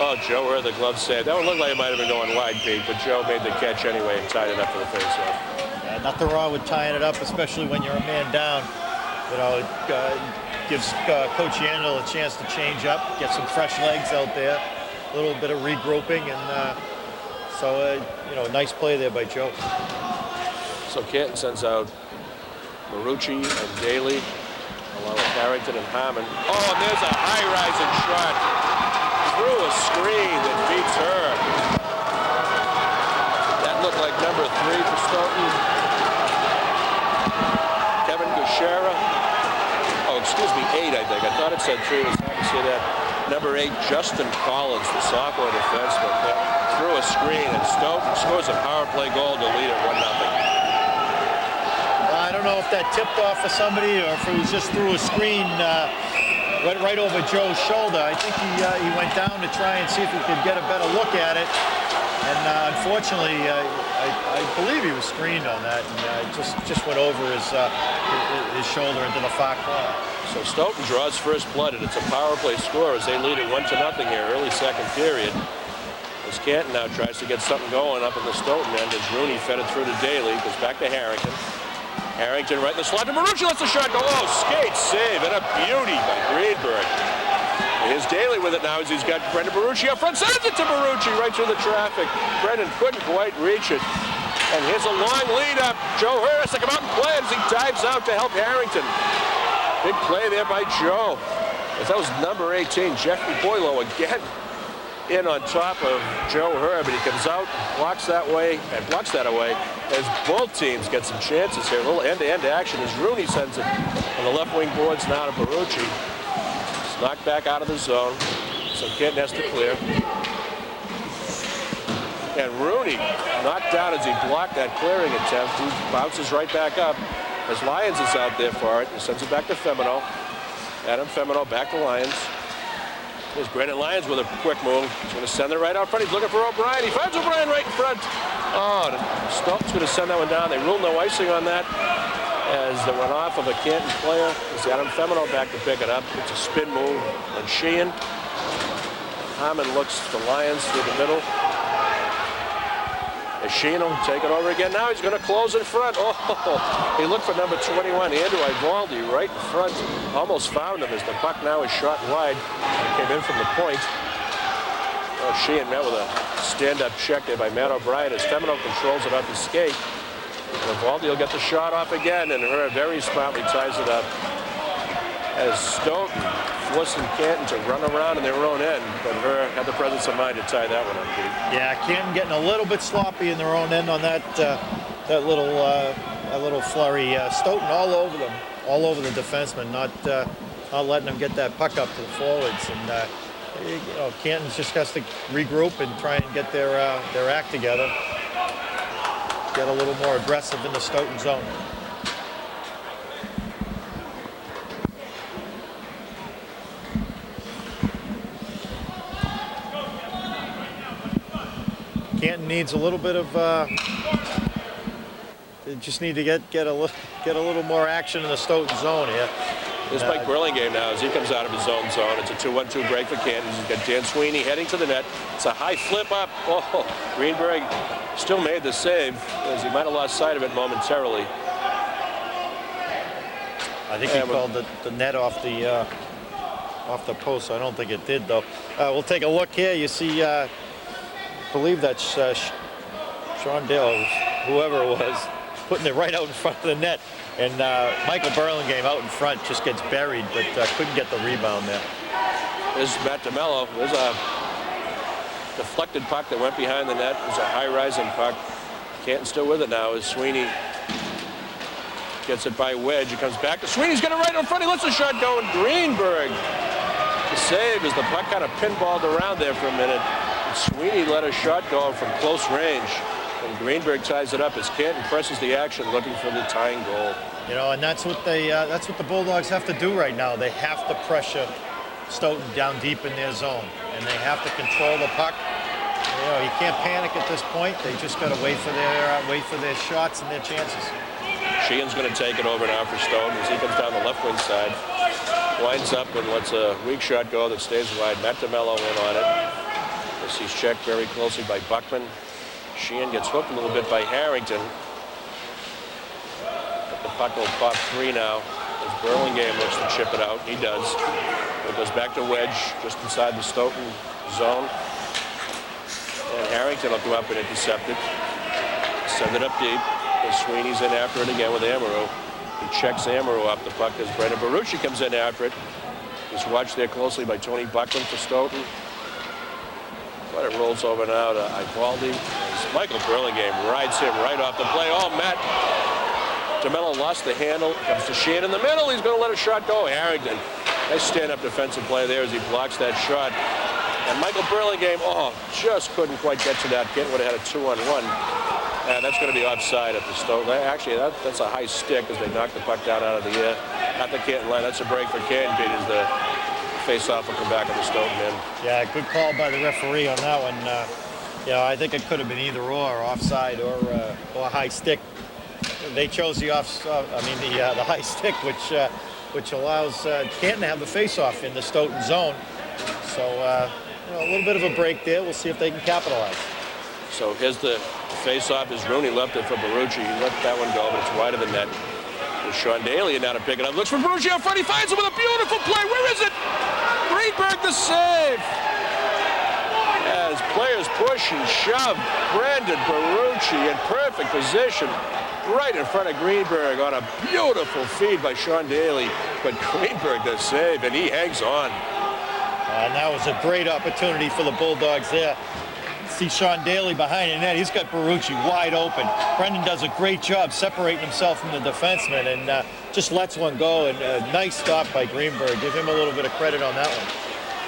Oh, Joe heard the glove save. That one looked like it might have been going wide, Pete, but Joe made the catch anyway and tied it up for the faceoff. Yeah, nothing wrong with tying it up, especially when you're a man down. You know, it gives Coach Yandel a chance to change up, get some fresh legs out there, a little bit of regrouping, and so, you know, nice play there by Joe. So Canton sends out Marucci and Daly, along with Harrington and Harmon. Oh, and there's a high-rising shot through a screen that beats her. That looked like number 3 for Stoughton. Kevin Gushera. Oh, excuse me, 8, I think. I thought it said 3. It was hard to see that. Number 8, Justin Collins, the sophomore defenseman, through a screen, and Stoughton scores a power play goal to lead it 1-0. I don't know if that tipped off for somebody or if it was just through a screen, went right over Joe's shoulder. I think he went down to try and see if he could get a better look at it. And unfortunately, I believe he was screened on that, and just went over his shoulder into the far corner. So Stoughton draws first blood, and it's a power play score as they lead it 1-0 here, early second period. As Canton now tries to get something going up in the Stoughton end as Rooney fed it through to Daly, goes back to Harrington. Harrington right in the slot to Marucci, lets the shot go. Oh, skate save, and a beauty by Greenberg. Here's Daly with it now as he's got Brendan Marucci up front, sends it to Marucci right through the traffic. Brendan couldn't quite reach it. And here's a long lead up. Joe Hurst to come out and play it as he dives out to help Harrington. Big play there by Joe. As that was number 18, Jeffrey Boileau again. in on top of Joe Herb, and he comes out, blocks that away, as both teams get some chances here. A little end-to-end action as Rooney sends it on the left wing boards now to Barucci. It's knocked back out of the zone, so Canton has to clear. And Rooney knocked down as he blocked that clearing attempt. He bounces right back up as Lyons is out there for it. He sends it back to Femino. Adam Femino back to Lyons. There's Brandon Lyons with a quick move. He's going to send it right out front. He's looking for O'Brien. He finds O'Brien right in front. Oh, Stoughton's going to send that one down. They ruled no icing on that as it went off of a Canton player. It's Adam Femino back to pick it up. It's a spin move on Sheehan. Harmon looks to Lyons through the middle. Sheehan will take it over again. Now he's going to close in front. Oh, he looked for number 21, Andrew Ivaldi, right in front. Almost found him as the puck now is shot wide. It came in from the point. Oh, Sheehan met with a stand-up check there by Matt O'Brien as Femino controls it up his skate. And Ivaldi will get the shot off again, and her very smartly ties it up. As Stoughton forcing Canton to run around in their own end, but her had the presence of mind to tie that one up, Pete. Yeah, Canton getting a little bit sloppy in their own end on that little flurry. Stoughton all over them, all over the defenseman, not letting them get that puck up to the forwards. And you know, Canton just has to regroup and try and get their act together. Get a little more aggressive in the Stoughton zone. Canton needs a little bit of. They just need to get a little more action in the Stoughton zone here. This Mike Burlingame now as he comes out of his own zone. It's a 2-1-2 break for Canton. He's got Dan Sweeney heading to the net. It's a high flip up. Oh, Greenberg still made the save as he might have lost sight of it momentarily. I think he called the net off the post. I don't think it did though. We'll take a look here. You see. I believe that's Sean Dale, whoever it was, putting it right out in front of the net. And Michael Burlingame out in front just gets buried, but couldn't get the rebound there. This is Matt DeMello. There's a deflected puck that went behind the net. It was a high-rising puck. Canton still with it now as Sweeney gets it by Wedge. It comes back to Sweeney's got it right in front. He lets the shot go, and Greenberg. The save as the puck kind of pinballed around there for a minute. Sweeney let a shot go from close range, and Greenberg ties it up as Canton presses the action, looking for the tying goal. You know, and that's what the Bulldogs have to do right now. They have to pressure Stoughton down deep in their zone, and they have to control the puck. You know, you can't panic at this point. They just got to wait for their shots and their chances. Sheehan's going to take it over now for Stoughton as he comes down the left wing side, winds up and lets a weak shot go that stays wide. Matt DeMello in on it. He's checked very closely by Buckman. Sheehan gets hooked a little bit by Harrington. But the puck will pop free now as Burlingame looks to chip it out. He does. It goes back to Wedge just inside the Stoughton zone. And Harrington will come up and intercept it. Send it up deep. And Sweeney's in after it again with Amaru. He checks Amaru up the puck as Brendan Barucci comes in after it. He's watched there closely by Tony Buckman for Stoughton. But it rolls over now to Ivaldi. Michael Burlingame rides him right off the play. Oh, Matt DeMello lost the handle. Comes to Sheehan in the middle. He's going to let a shot go. Harrington. Nice stand-up defensive play there as he blocks that shot. And Michael Burlingame, just couldn't quite get to that. Canton would have had a 2-on-1. And that's going to be offside at the Stoughton. Actually, that's a high stick as they knock the puck down out of the air. At the Canton line. That's a break for Canton, Pete, as the face-off will come back on the Stoughton end. Yeah, good call by the referee on that one. Yeah, I think it could have been either or, offside or high stick. They chose the the high stick, which allows Canton to have the face-off in the Stoughton zone. So a little bit of a break there. We'll see if they can capitalize. So here's the face-off as Rooney left it for Barucci. He let that one go, but it's wide of the net. With Sean Daly now to pick it up. Looks for Barucci out front. He finds him with a beautiful play. Where is it? Greenberg the save. As players push and shove, Brandon Barucci in perfect position right in front of Greenberg on a beautiful feed by Sean Daly. But Greenberg the save, and he hangs on. And that was a great opportunity for the Bulldogs there. See Sean Daly behind the net. He's got Barucci wide open. Brendan does a great job separating himself from the defenseman and just lets one go. And a nice stop by Greenberg. Give him a little bit of credit on that one.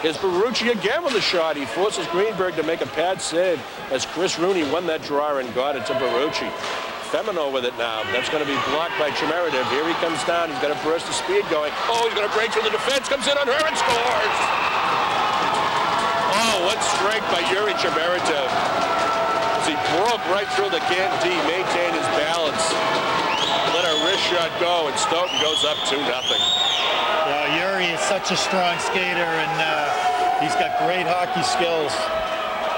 Here's Barucci again with the shot. He forces Greenberg to make a pad save as Chris Rooney won that draw and got it to Barucci. Femino with it now. That's going to be blocked by Chimeridev. Here he comes down. He's got a burst of speed going. Oh, he's going to break through the defense. Comes in on her and scores. Oh, what strength by Yuri Chimeridev. As he broke right through the Canton D, maintained his balance. Let a wrist shot go, and Stoughton goes up 2-0. Yuri is such a strong skater, and he's got great hockey skills.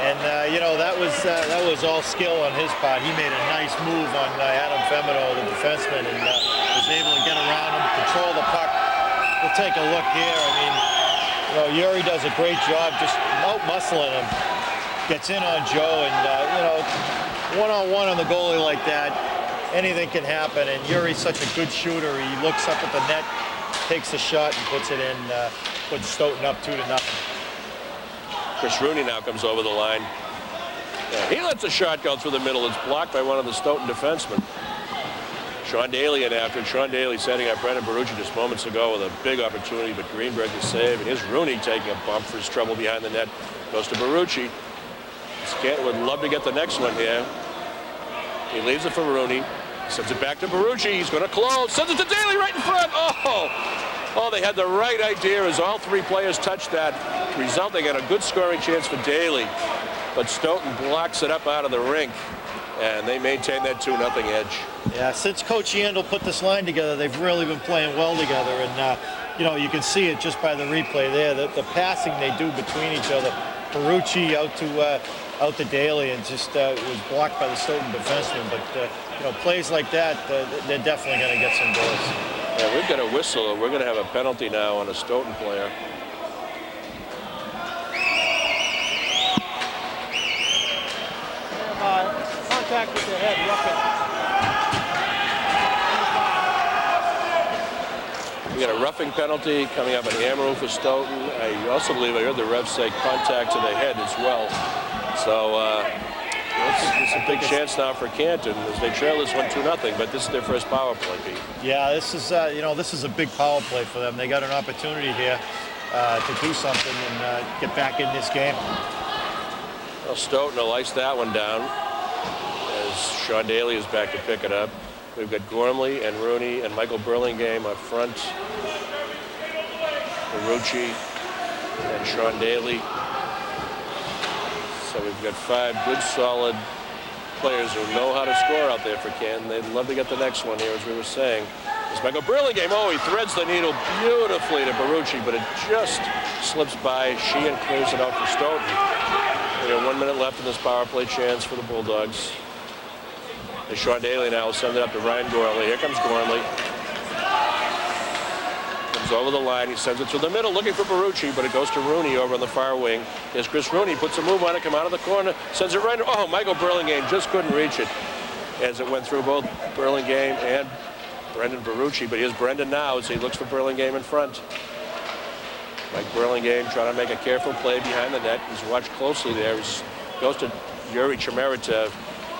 And you know, that was all skill on his part. He made a nice move on Adam Femino, the defenseman, and was able to get around him, control the puck. We'll take a look here. I mean, you know, Yuri does a great job just out-muscling him. Gets in on Joe, and you know, one-on-one on the goalie like that, anything can happen. And Yuri's such a good shooter. He looks up at the net, takes a shot, and puts it in. Puts Stoughton up 2-0. Chris Rooney now comes over the line. Yeah, he lets a shot go through the middle. It's blocked by one of the Stoughton defensemen. Sean Daly in after it. Sean Daly setting up Brendan Barucci just moments ago with a big opportunity, but Greenberg to save. And here's Rooney taking a bump for his trouble behind the net. Goes to Barucci. Canton would love to get the next one here. He leaves it for Rooney. Sends it back to Barucci. He's going to close. Sends it to Daly right in front. Oh, they had the right idea as all three players touched that, resulting in a good scoring chance for Daly. But Stoughton blocks it up out of the rink, and they maintain that 2-0 edge. Yeah, since Coach Yandel put this line together, they've really been playing well together. And, you know, you can see it just by the replay there. The passing they do between each other. Barucci out to Daly, and just was blocked by the Stoughton defenseman. But, you know, plays like that, they're definitely going to get some goals. Yeah, we've got a whistle. We're going to have a penalty now on a Stoughton player. Contact with the head, roughing. We got a roughing penalty coming up at Amarillo for Stoughton. I also believe I heard the ref say contact to the head as well. So it's a big chance now for Canton as they trail this one 2-0, but this is their first power play, Pete. Yeah, this is you know, this is a big power play for them. They got an opportunity here to do something and get back in this game. Well, Stoughton will ice that one down as Sean Daly is back to pick it up. We've got Gormley and Rooney and Michael Burlingame up front. Barucci and Sean Daly. So we've got 5 good, solid players who know how to score out there for Canton. They'd love to get the next one here, as we were saying. It's Michael Burlingame. Oh, he threads the needle beautifully to Barucci, but it just slips by. Sheehan clears it out for Stoughton. We got 1 minute left in this power play chance for the Bulldogs. And Sean Daly now will send it up to Ryan Gormley. Here comes Gormley. Comes over the line. He sends it to the middle, looking for Barucci, but it goes to Rooney over on the far wing. Here's Chris Rooney. Puts a move on it, come out of the corner, sends it right. Oh, Michael Burlingame just couldn't reach it as it went through both Burlingame and Brendan Barucci. But here's Brendan now as he looks for Burlingame in front. Mike Burlingame trying to make a careful play behind the net. He's watched closely there. He goes to Yuri Chimeridev.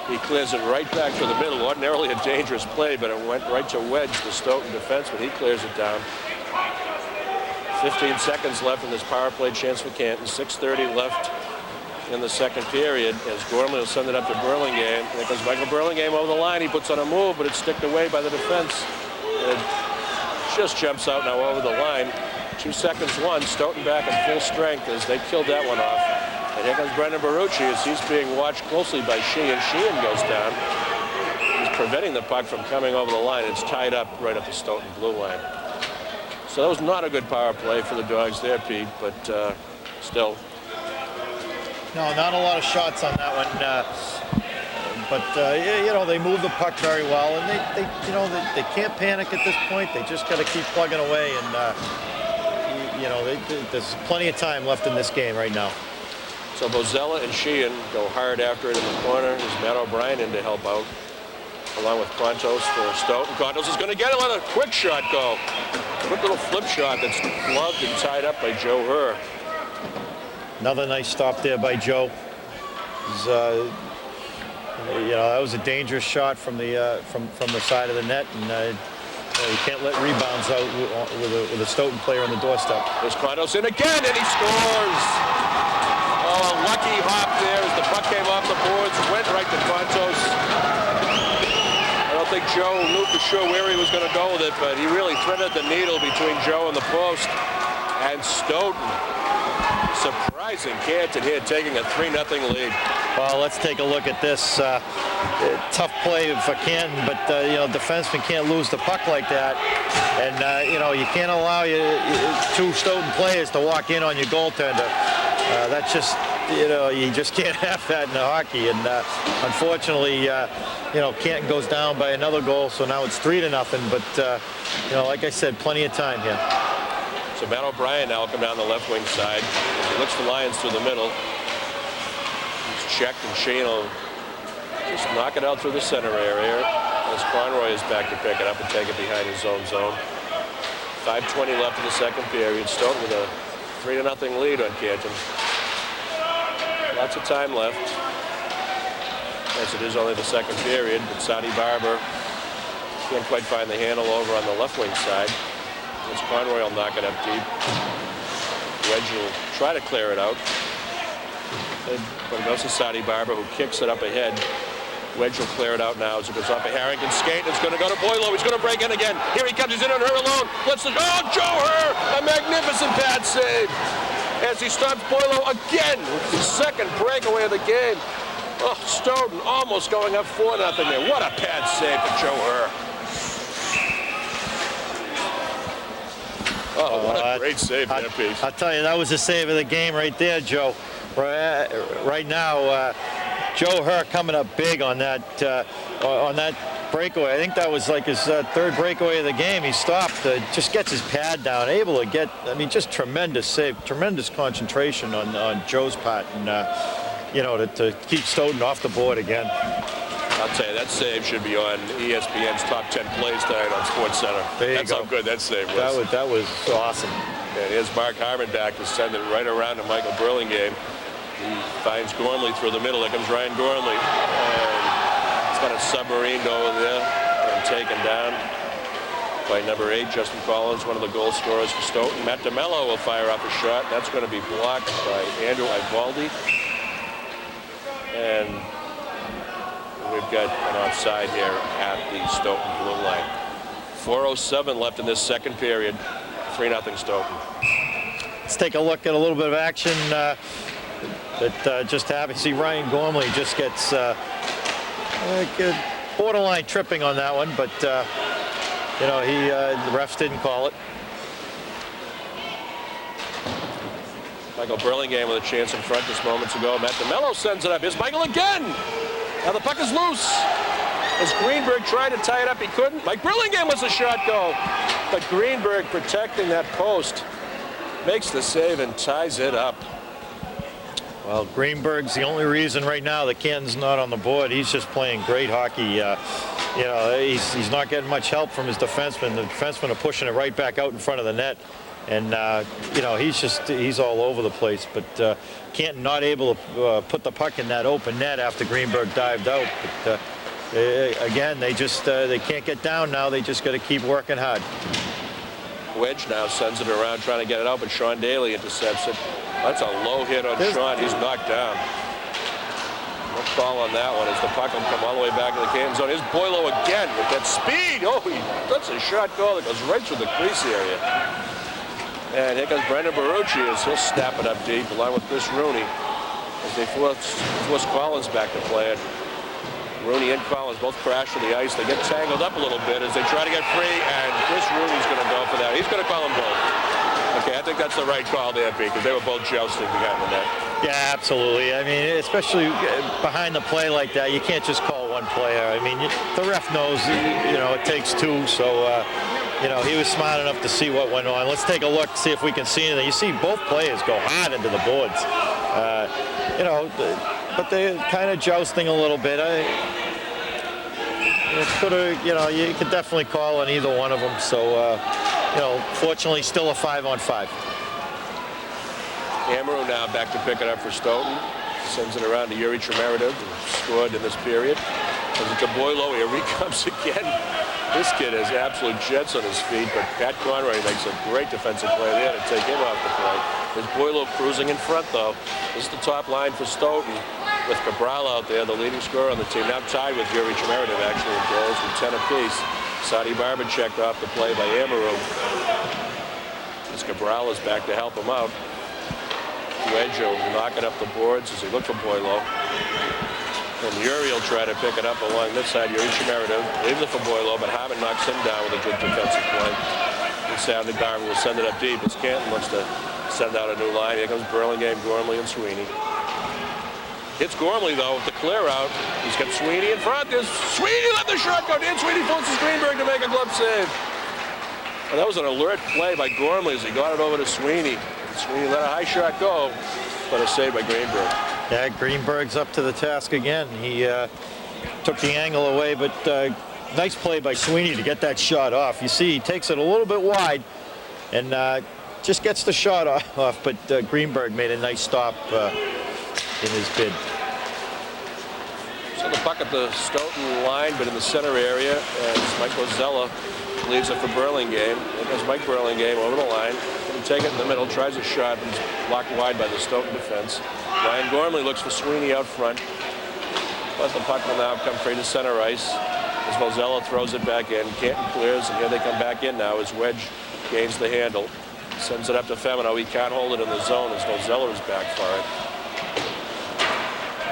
He clears it right back to the middle. Ordinarily a dangerous play, but it went right to wedge the Stoughton defenseman. He clears it down. 15 seconds left in this power play chance for Canton. 6:30 left in the second period as Gormley will send it up to Burlingame. There comes Michael Burlingame over the line. He puts on a move, but it's sticked away by the defense. It just jumps out now over the line. 2 seconds, one. Stoughton back in full strength as they killed that one off. And here comes Brendan Barucci as he's being watched closely by Sheehan. Sheehan goes down. He's preventing the puck from coming over the line. It's tied up right at the Stoughton blue line. So that was not a good power play for the Dogs there, Pete, but still. No, not a lot of shots on that one. But you know, they move the puck very well, and they can't panic at this point. They just got to keep plugging away, and you know, there's plenty of time left in this game right now. So Bozella and Sheehan go hard after it in the corner. There's Matt O'Brien in to help out, along with Quantos for Stoughton. Quantos is going to get it. Let a quick shot go. Quick little flip shot that's gloved and tied up by Joe Herr. Another nice stop there by Joe. That was a dangerous shot from the side of the net, and you can't let rebounds out with a Stoughton player on the doorstep. There's Quantos in again, and he scores. Oh, a lucky hop there as the puck came off the boards, went right to Quantos. I don't think Joe knew for sure where he was going to go with it, but he really threaded the needle between Joe and the post. And Stoughton, surprising Canton here, taking a 3-0 lead. Well, let's take a look at this. Tough play for Canton, but defensemen can't lose the puck like that. And you can't allow two Stoughton players to walk in on your goaltender. That's just, you just can't have that in hockey. And unfortunately, Canton goes down by another goal, so now it's 3-0. But like I said, plenty of time here. So Matt O'Brien now will come down the left wing side. He looks the Lions through the middle. He's checked, and Shane will just knock it out through the center area. As Conroy is back to pick it up and take it behind his own zone. 5:20 left in the second period. Stoughton with a 3-0 lead on Canton. Lots of time left. Yes, it is only the second period, but Sadi Barber can't quite find the handle over on the left wing side. As Conroy will knock it up deep. Wedge will try to clear it out. But it goes to Sadi Barber, who kicks it up ahead. Wedge will clear it out now as it goes off a Harrington skate. It's going to go to Boylo. He's going to break in again. Here he comes. He's in on her alone. Joe Herr! A magnificent pad save. As he stops Boylo again with the second breakaway of the game. Oh, Stoughton almost going up 4-0 there. What a pad save for Joe Herr. Oh, what a great save there, Pete. I'll tell you, that was the save of the game right there, Joe. Right now, Joe Herr coming up big on that breakaway. I think that was like his third breakaway of the game. He stopped, just gets his pad down, able to get, just tremendous save, tremendous concentration on Joe's part, and, to keep Stoughton off the board again. I'll tell you, that save should be on ESPN's top 10 plays tonight on SportsCenter. That's how good that save was. That was awesome. And here's Mark Harmon back to send it right around to Michael Burlingame. He finds Gormley through the middle. There comes Ryan Gormley. And he's got a submarined over there and taken down by number 8, Justin Collins, one of the goal scorers for Stoughton. Matt DeMello will fire up a shot. That's going to be blocked by Andrew Ivaldi. And we've got an offside here at the Stoughton blue line. 4:07 left in this second period. 3-0 Stoughton. Let's take a look at a little bit of action that just happened. See, Ryan Gormley just gets borderline tripping on that one, but the refs didn't call it. Michael Burlingame with a chance in front just moments ago. Matt DeMello sends it up. Here's Michael again. Now the puck is loose. As Greenberg tried to tie it up, he couldn't. Mike Burlingame was a shot goal. But Greenberg protecting that post makes the save and ties it up. Well, Greenberg's the only reason right now that Canton's not on the board. He's just playing great hockey. He's not getting much help from his defensemen. The defensemen are pushing it right back out in front of the net. And, he's all over the place. But Canton not able to put the puck in that open net after Greenberg dived out. But, again, they can't get down now. They just got to keep working hard. Wedge now sends it around trying to get it out, but Sean Daly intercepts it. That's a low hit on Sean. He's knocked down. No call on that one as the puck will come all the way back to the Canton zone. Here's Boylo again with that speed. Oh, that's a shot goal that goes right through the crease area. And here comes Brendan Barucci as he'll snap it up deep along with Chris Rooney as they force Collins back to play it. Rooney and Collins both crash to the ice. They get tangled up a little bit as they try to get free, and Chris Rooney's going to go for that. He's going to call them both. Okay, I think that's the right call there, Pete, because they were both jousting behind the net. Yeah, absolutely. Especially behind the play like that, you can't just call one player. The ref knows, it takes two, so, he was smart enough to see what went on. Let's take a look, see if we can see anything. You see both players go hard into the boards. But they're kind of jousting a little bit. You could definitely call on either one of them. So, fortunately, still a 5-on-5. Amaru now back to pick it up for Stoughton. Sends it around to Yuri Tremeretiv, who scored in this period. Sends it to Boileau. Here he comes again. This kid has absolute jets on his feet, but Pat Conroy makes a great defensive play there to take him off the play. There's Boileau cruising in front, though. This is the top line for Stoughton, with Cabral out there, the leading scorer on the team. Now tied with Yuri Tremeretiv, actually, in goals with 10 apiece. Sadi Barber checked off the play by Amaru. As Cabral is back to help him out. Wedge will knock it up the boards as he looked for Boileau. And Yuri will try to pick it up along this side. Yuri Tremeretiv leaves it for Boileau, but Harmon knocks him down with a good defensive play. And Sadi Barber will send it up deep as Canton looks to send out a new line. Here comes Burlingame, Gormley, and Sweeney. Hits Gormley, though, with the clear out. He's got Sweeney in front. There's Sweeney, let the shot go. Dan Sweeney forces Greenberg to make a glove save. Well, that was an alert play by Gormley as he got it over to Sweeney. And Sweeney let a high shot go, but a save by Greenberg. Yeah, Greenberg's up to the task again. He took the angle away, but nice play by Sweeney to get that shot off. You see, he takes it a little bit wide and just gets the shot off, but Greenberg made a nice stop in his bid. So the puck at the Stoughton line, but in the center area, as Mike Ozella leaves it for Burlingame. There goes Mike Burlingame over the line. Can take it in the middle, tries a shot, and is blocked wide by the Stoughton defense. Ryan Gormley looks for Sweeney out front. But the puck will now come free to center ice as Ozella throws it back in. Canton clears, and here they come back in now as Wedge gains the handle. Sends it up to Femino. He can't hold it in the zone as Ozella is back for it.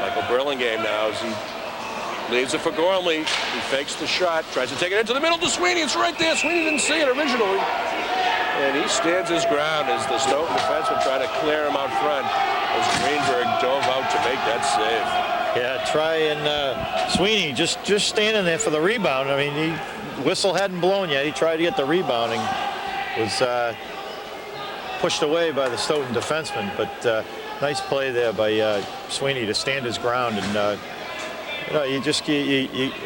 Michael Burlingame now as he leaves it for Gormley. He fakes the shot, tries to take it into the middle to Sweeney. It's right there. Sweeney didn't see it originally. And he stands his ground as the Stoughton defenseman try to clear him out front as Greenberg dove out to make that save. Yeah, try and Sweeney just standing there for the rebound. I mean, whistle hadn't blown yet. He tried to get the rebound and was pushed away by the Stoughton defenseman. But nice play there by Sweeney to stand his ground. And you know, you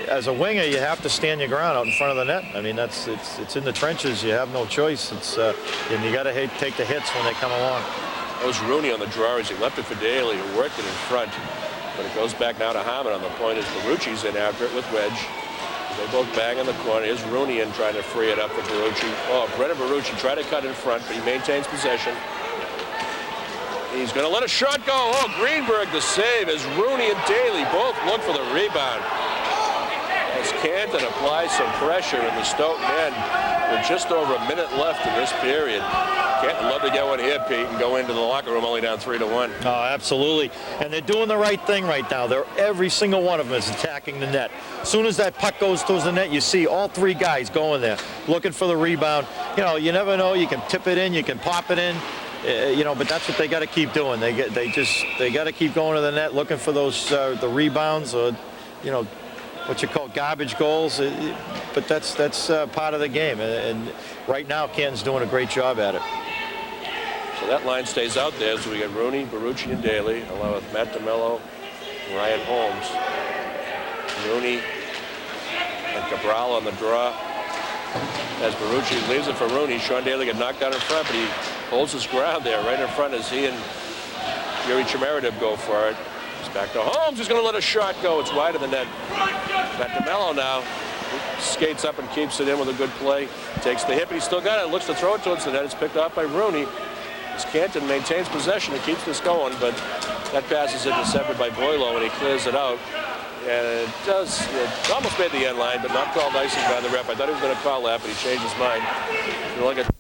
as a winger, you have to stand your ground out in front of the net. I mean, it's in the trenches. You have no choice. And you got to take the hits when they come along. That was Rooney on the draw as he left it for Daly, who worked it in front. But it goes back now to Harmon on the point as Barucci's in after it with Wedge. They both bang in the corner. Here's Rooney in trying to free it up for Barucci. Oh, Brennan Barucci tried to cut in front, but he maintains possession. He's going to let a shot go. Oh, Greenberg the save as Rooney and Daly both look for the rebound. As Canton applies some pressure in the Stoughton end with just over a minute left in this period. Canton love to get one here, Pete, and go into the locker room only down 3-1. Oh, absolutely. And they're doing the right thing right now. Every single one of them is attacking the net. As soon as that puck goes towards the net, you see all three guys going there, looking for the rebound. You know, you never know. You can tip it in, you can pop it in. You know, but that's what they got to keep doing. They got to keep going to the net, looking for those the rebounds, or you know, what you call garbage goals. But that's part of the game. And right now, Canton's doing a great job at it. So that line stays out there. So we got Rooney, Barucci, and Daly, along with Matt DeMello, and Ryan Holmes. Rooney and Cabral on the draw. As Barucci leaves it for Rooney, Sean Daly got knocked out in front, but he holds his ground there right in front as he and Yuri Tremeretiv go for it. It's back to Holmes. He's going to let a shot go. It's wide of the net. Matt DeMello now skates up and keeps it in with a good play. Takes the hit, but he's still got it. Looks to throw it towards the net. It's picked off by Rooney. As Canton maintains possession and keeps this going, but that pass is intercepted by Boileau and he clears it out. And it almost made the end line, but not called icing by the ref. I thought he was going to call that, but he changed his mind. You look at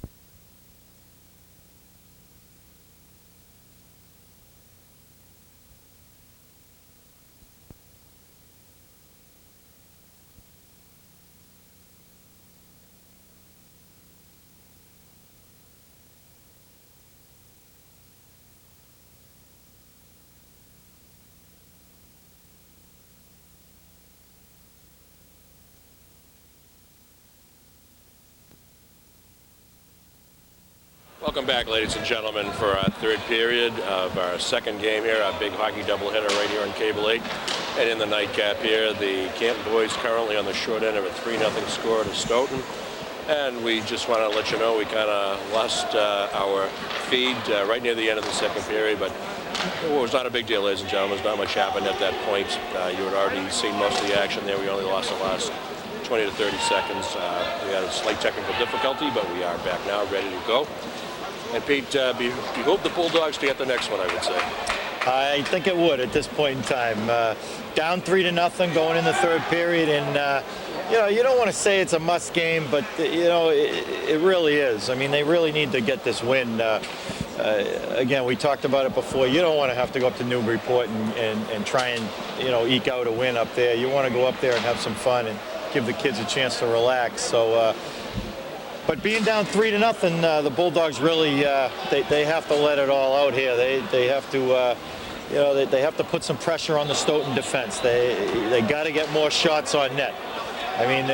Welcome back, ladies and gentlemen, for our third period of our second game here, our big hockey doubleheader right here on Cable 8. And in the nightcap here, the Canton boys currently on the short end of a 3-0 score to Stoughton. And we just want to let you know we kind of lost our feed right near the end of the second period, but it was not a big deal, ladies and gentlemen. There's not much happened at that point. You had already seen most of the action there. We only lost the last 20 to 30 seconds. We had a slight technical difficulty, but we are back now, ready to go. And Pete, behoove the Bulldogs to get the next one, I would say. I think it would at this point in time. Down 3-0 going in the third period, and you know, you don't want to say it's a must game, but you know, it really is. I mean, they really need to get this win. Again, we talked about it before. You don't want to have to go up to Newburyport and try and, you know, eke out a win up there. You want to go up there and have some fun and give the kids a chance to relax. So, but being down 3-0, the Bulldogs really they have to let it all out here. They have to. You know, they have to put some pressure on the Stoughton defense. They got to get more shots on net. I mean,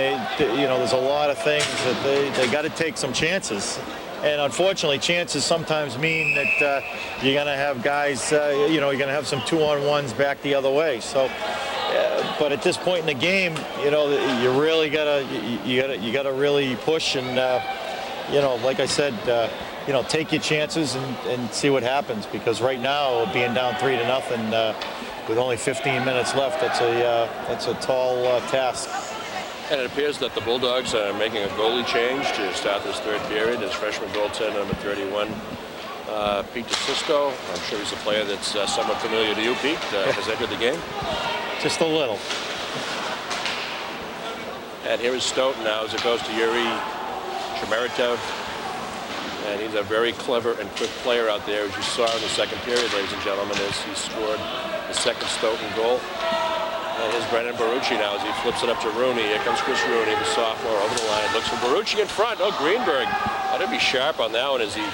you know, there's a lot of things that they got to take some chances. And unfortunately, chances sometimes mean that you're going to have guys, you know, you're going to have some 2-on-1s back the other way. So, but at this point in the game, you know, you really gotta really push and, you know, like I said, you know, take your chances and see what happens, because right now, being down 3-0 with only 15 minutes left, that's a tall task. And it appears that the Bulldogs are making a goalie change to start this third period. As freshman goaltender number 31, Pete DeSisto. I'm sure he's a player that's somewhat familiar to you, Pete, has entered the game. Just a little. And here is Stoughton now as it goes to Yuri Chemeritov. And he's a very clever and quick player out there, as you saw in the second period, ladies and gentlemen, as he scored the second Stoughton goal. And here's Brendan Barucci now as he flips it up to Rooney. Here comes Chris Rooney, the sophomore, over the line. Looks for Barucci in front. Oh, Greenberg had to be sharp on that one as he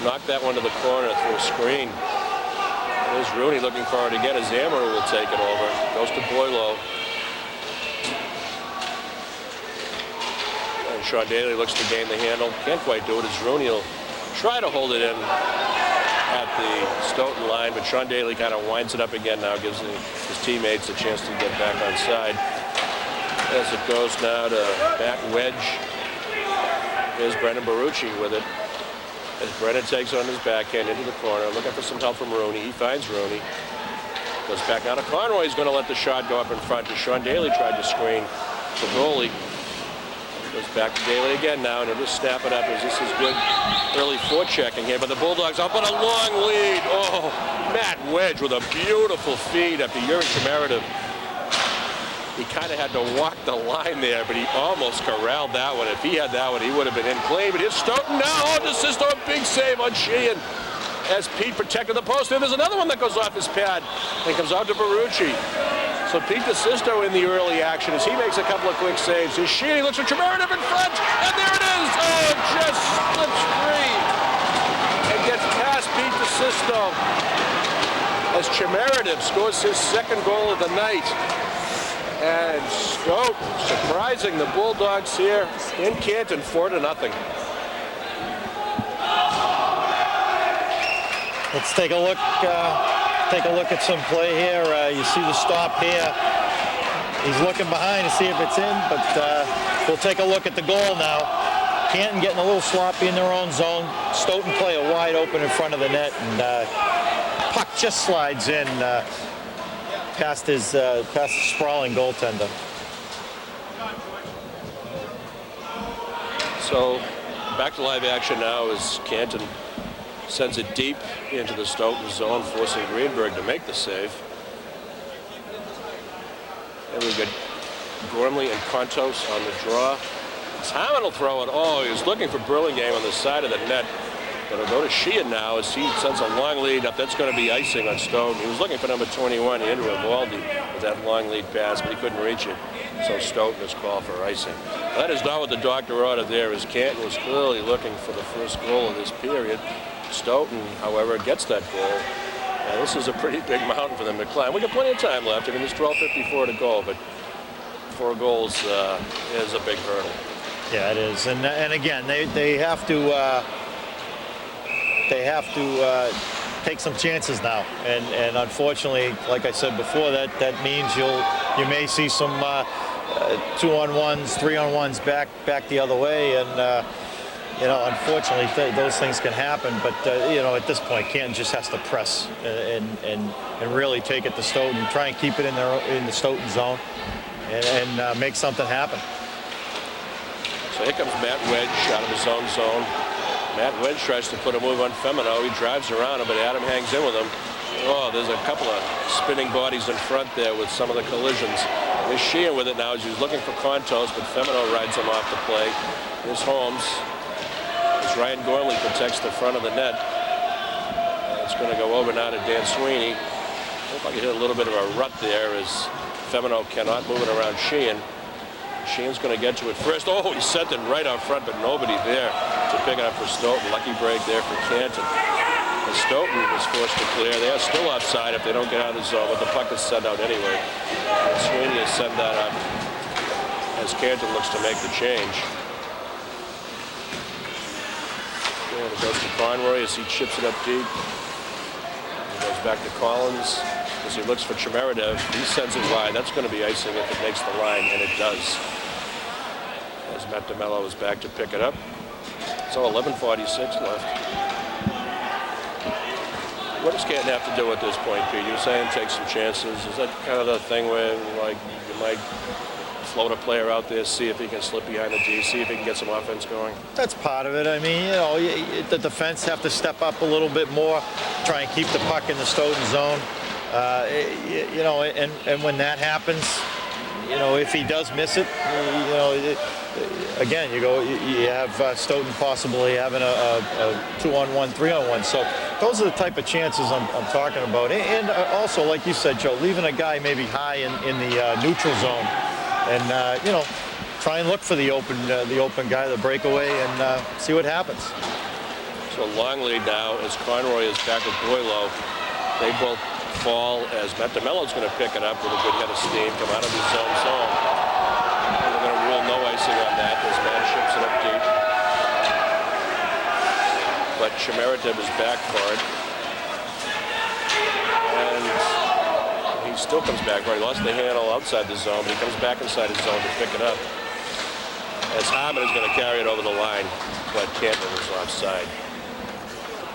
knocked that one to the corner through a screen. And there's Rooney looking for it again as Amaru will take it over. Goes to Boylo. And Sean Daly looks to gain the handle. Can't quite do it as Rooney will try to hold it in at the Stoughton line, but Sean Daly kind of winds it up again now, gives his teammates a chance to get back on side. As it goes now to back wedge. Here's Brendan Barucci with it. As Brendan takes on his backhand into the corner, looking for some help from Rooney. He finds Rooney. Goes back out of Conroy. He's going to let the shot go up in front. As Sean Daly tried to screen the goalie. Goes back to Daly again now, and he'll just snap it up as this is good early forechecking here. But the Bulldogs up on a long lead. Oh, Matt Wedge with a beautiful feed after Yuri Chemeritov. He kind of had to walk the line there, but he almost corralled that one. If he had that one, he would have been in clean. But here's Stoughton now. Oh, DeSisto, a big save on Sheehan as Pete protected the post. And there's another one that goes off his pad and comes out to Barucci. So Pete DeSisto in the early action as he makes a couple of quick saves. As Sheehan looks for Chemeritov in front, and there it is. Oh, just slips free and gets past Pete DeSisto as Chemeritov scores his second goal of the night. And Stoughton surprising the Bulldogs here in Canton 4-0. Let's take a look. Take a look at some play here. You see the stop here. He's looking behind to see if it's in, but we'll take a look at the goal now. Canton getting a little sloppy in their own zone. Stoughton player wide open in front of the net, and puck just slides in past the sprawling goaltender. So back to live action now as Canton sends it deep into the Stoughton zone, forcing Greenberg to make the save. And we got Gormley and Contos on the draw. Hammond will throw it. Oh, he was looking for Burlingame on the side of the net. But it'll go to Sheehan now as he sends a long lead up. That's going to be icing on Stoughton. He was looking for number 21, Andrew Evaldi, with that long lead pass, but he couldn't reach it. So Stoughton is called for icing. That is not what the doctor ordered there, as Canton was clearly looking for the first goal of this period. Stoughton, however, gets that goal. And this is a pretty big mountain for them to climb. We got plenty of time left. I mean, there's 12:54 to go, but 4 goals is a big hurdle. Yeah, it is. And again, they have to take some chances now. And unfortunately, like I said before, that means you may see some 2-on-1s, 3-on-1s back the other way, and you know, unfortunately, those things can happen. But you know, at this point, Canton just has to press and really take it to Stoughton, try and keep it in the Stoughton zone, and make something happen. So here comes Matt Wedge out of his own zone. Matt Wedge tries to put a move on Femino. He drives around him, but Adam hangs in with him. Oh, there's a couple of spinning bodies in front there with some of the collisions. There's Sheehan with it now as he's looking for Contos, but Femino rides him off the play. Here's Holmes. As Ryan Gormley protects the front of the net. It's going to go over now to Dan Sweeney. Hope I can hit a little bit of a rut there as Femino cannot move it around Sheehan. Sheehan's going to get to it first. Oh, he sent it right out front, but nobody there to pick it up for Stoughton. Lucky break there for Canton. And Stoughton was forced to clear. They are still offside if they don't get out of the zone, but the puck is sent out anyway. And Sweeney has sent that up as Canton looks to make the change. And it goes to Conroy as he chips it up deep. He goes back to Collins as he looks for Chmeredev. He sends it wide. That's going to be icing if it makes the line, and it does. As Matt DeMello is back to pick it up. So 11:46 left. What does Canton have to do at this point, Pete? You were saying take some chances. Is that kind of the thing where, like, you might float a player out there, see if he can slip behind the D, see if he can get some offense going? That's part of it. I mean, you know, the defense have to step up a little bit more, try and keep the puck in the Stoughton zone. You know, and when that happens, you know, if he does miss it, you know, again, you have Stoughton possibly having a 2-on-1, 3-on-1. So those are the type of chances I'm talking about. And also, like you said, Joe, leaving a guy maybe high in the neutral zone, and you know, try and look for the open guy, the breakaway, and see what happens. So long lead now as Conroy is back with Boileau. They both fall as Matt DeMello's going to pick it up with a good head of steam, come out of his own zone. And they're going to rule no icing on that as Matt ships it up deep. But Chmeredev is back for it. And he still comes back for it. He lost the handle outside the zone, but he comes back inside his zone to pick it up. As Harmon is going to carry it over the line, but Canton is offside.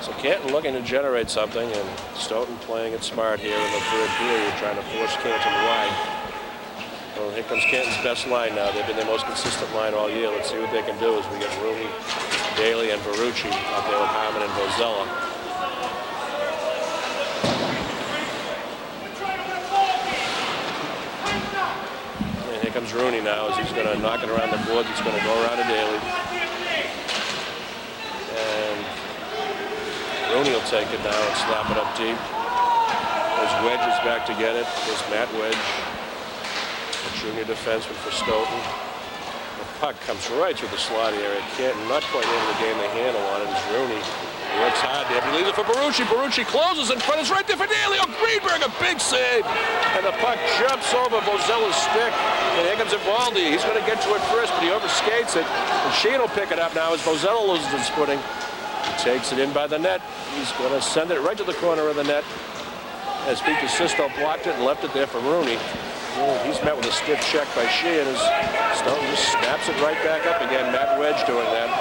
So Canton looking to generate something, and Stoughton playing it smart here in the third period, trying to force Canton wide. Well, here comes Canton's best line now. They've been their most consistent line all year. Let's see what they can do as we get Rooney, Daly, and Verrucci out there with Harmon and Bozella. And here comes Rooney now as he's going to knock it around the boards. He's going to go around to Daly. Rooney will take it now and slap it up deep. There's Wedge is back to get it. There's Matt Wedge, a junior defenseman for Stoughton. The puck comes right through the slot area. Canton not quite able to gain the handle on it as Rooney works hard there. He leaves it for Verrucci. Verrucci closes in front. It's right there for Daly. Oh, Greenberg, a big save. And the puck jumps over Bozella's stick. And here comes Evaldi. He's going to get to it first, but he overskates it. And Sheehan will pick it up now as Bozella loses his footing. Takes it in by the net. He's going to send it right to the corner of the net. As Pete DeSisto blocked it and left it there for Rooney. He's met with a stiff check by Sheehan as Stoughton just snaps it right back up again. Matt Wedge doing that.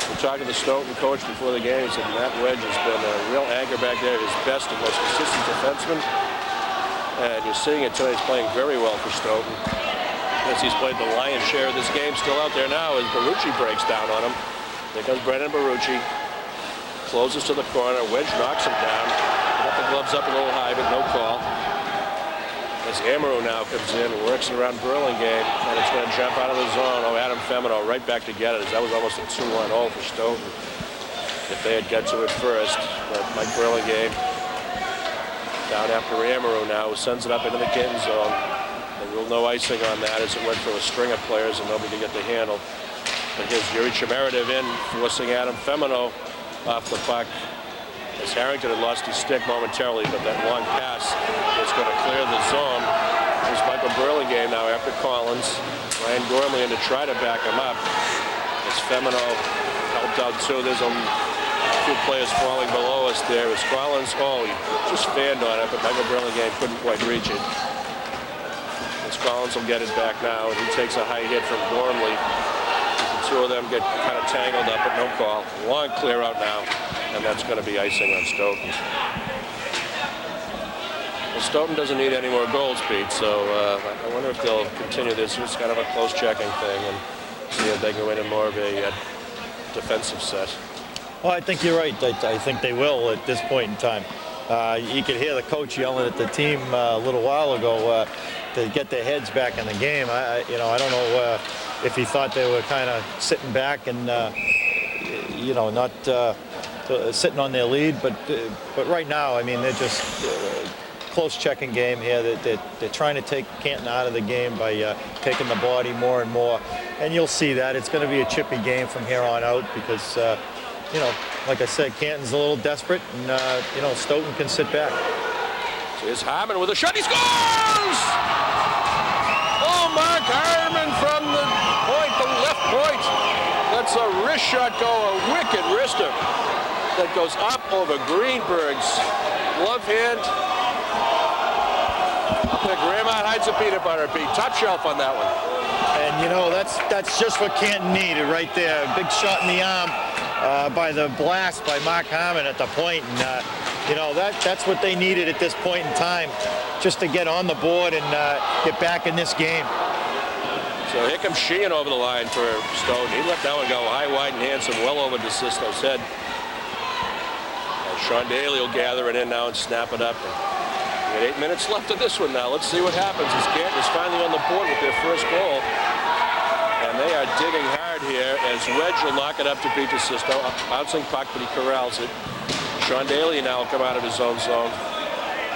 We talked to the Stoughton coach before the game. He said Matt Wedge has been a real anchor back there. His best and most consistent defenseman. And you're seeing it tonight. He's playing very well for Stoughton. As he's played the lion's share of this game, still out there now as Verrucci breaks down on him. There comes Brendan Verrucci. Closes to the corner. Wedge knocks him down. Got the gloves up a little high, but no call. As Amaru now comes in, works it around Burlingame, and it's going to jump out of the zone. Oh, Adam Femino right back to get it. That was almost a 2-1-0 for Stoughton if they had got to it first. But Mike Burlingame down after Amaru now, who sends it up into the Canton zone. They rule no icing on that as it went for a string of players and nobody could get the handle. But here's Yuri Chmeredev in, forcing Adam Femino off the puck. As Harrington had lost his stick momentarily, but that long pass is going to clear the zone. There's Michael Burlingame now after Collins. Ryan Gormley in to try to back him up. As Femino helped out too. There's a few players falling below us there. As Collins, he just fanned on it, but Michael Burlingame couldn't quite reach it. As Collins will get it back now, and he takes a high hit from Gormley. The two of them get kind of tangled up, but no call. Long clear out now, and that's going to be icing on Stoughton. Well, Stoughton doesn't need any more goals, Pete, so I wonder if they'll continue this. It's kind of a close checking thing and see if they can win in more of a defensive set. Well, I think you're right. I think they will at this point in time. You could hear the coach yelling at the team a little while ago to get their heads back in the game. I don't know if he thought they were kind of sitting back and not sitting on their lead, but right now, I mean, they're just close checking game here. They're trying to take Canton out of the game by taking the body more and more, and you'll see that it's going to be a chippy game from here on out because. Like I said, Canton's a little desperate, and, Stoughton can sit back. So here's Harmon with a shot. He scores! Oh, Mark Harmon from the point, the left point. That's a wrist shot go, a wicked wrister. That goes up over Greenberg's glove hand. Up there, Grandma hides a peanut butter, Pete. Top shelf on that one. And, that's just what Canton needed right there. Big shot in the arm. By the blast by Mark Harmon at the point, and that's what they needed at this point in time, just to get on the board and get back in this game. So here comes Sheehan over the line for Stoughton. He let that one go high, wide, and handsome, well over DeSisto's head. And Sean Daly will gather it in now and snap it up. And we got 8 minutes left of this one now. Let's see what happens as Canton is finally on the board with their first goal. And they are digging hard here as Wedge will knock it up to beat DeSisto. Bouncing puck, but he corrals it. Sean Daly now will come out of his own zone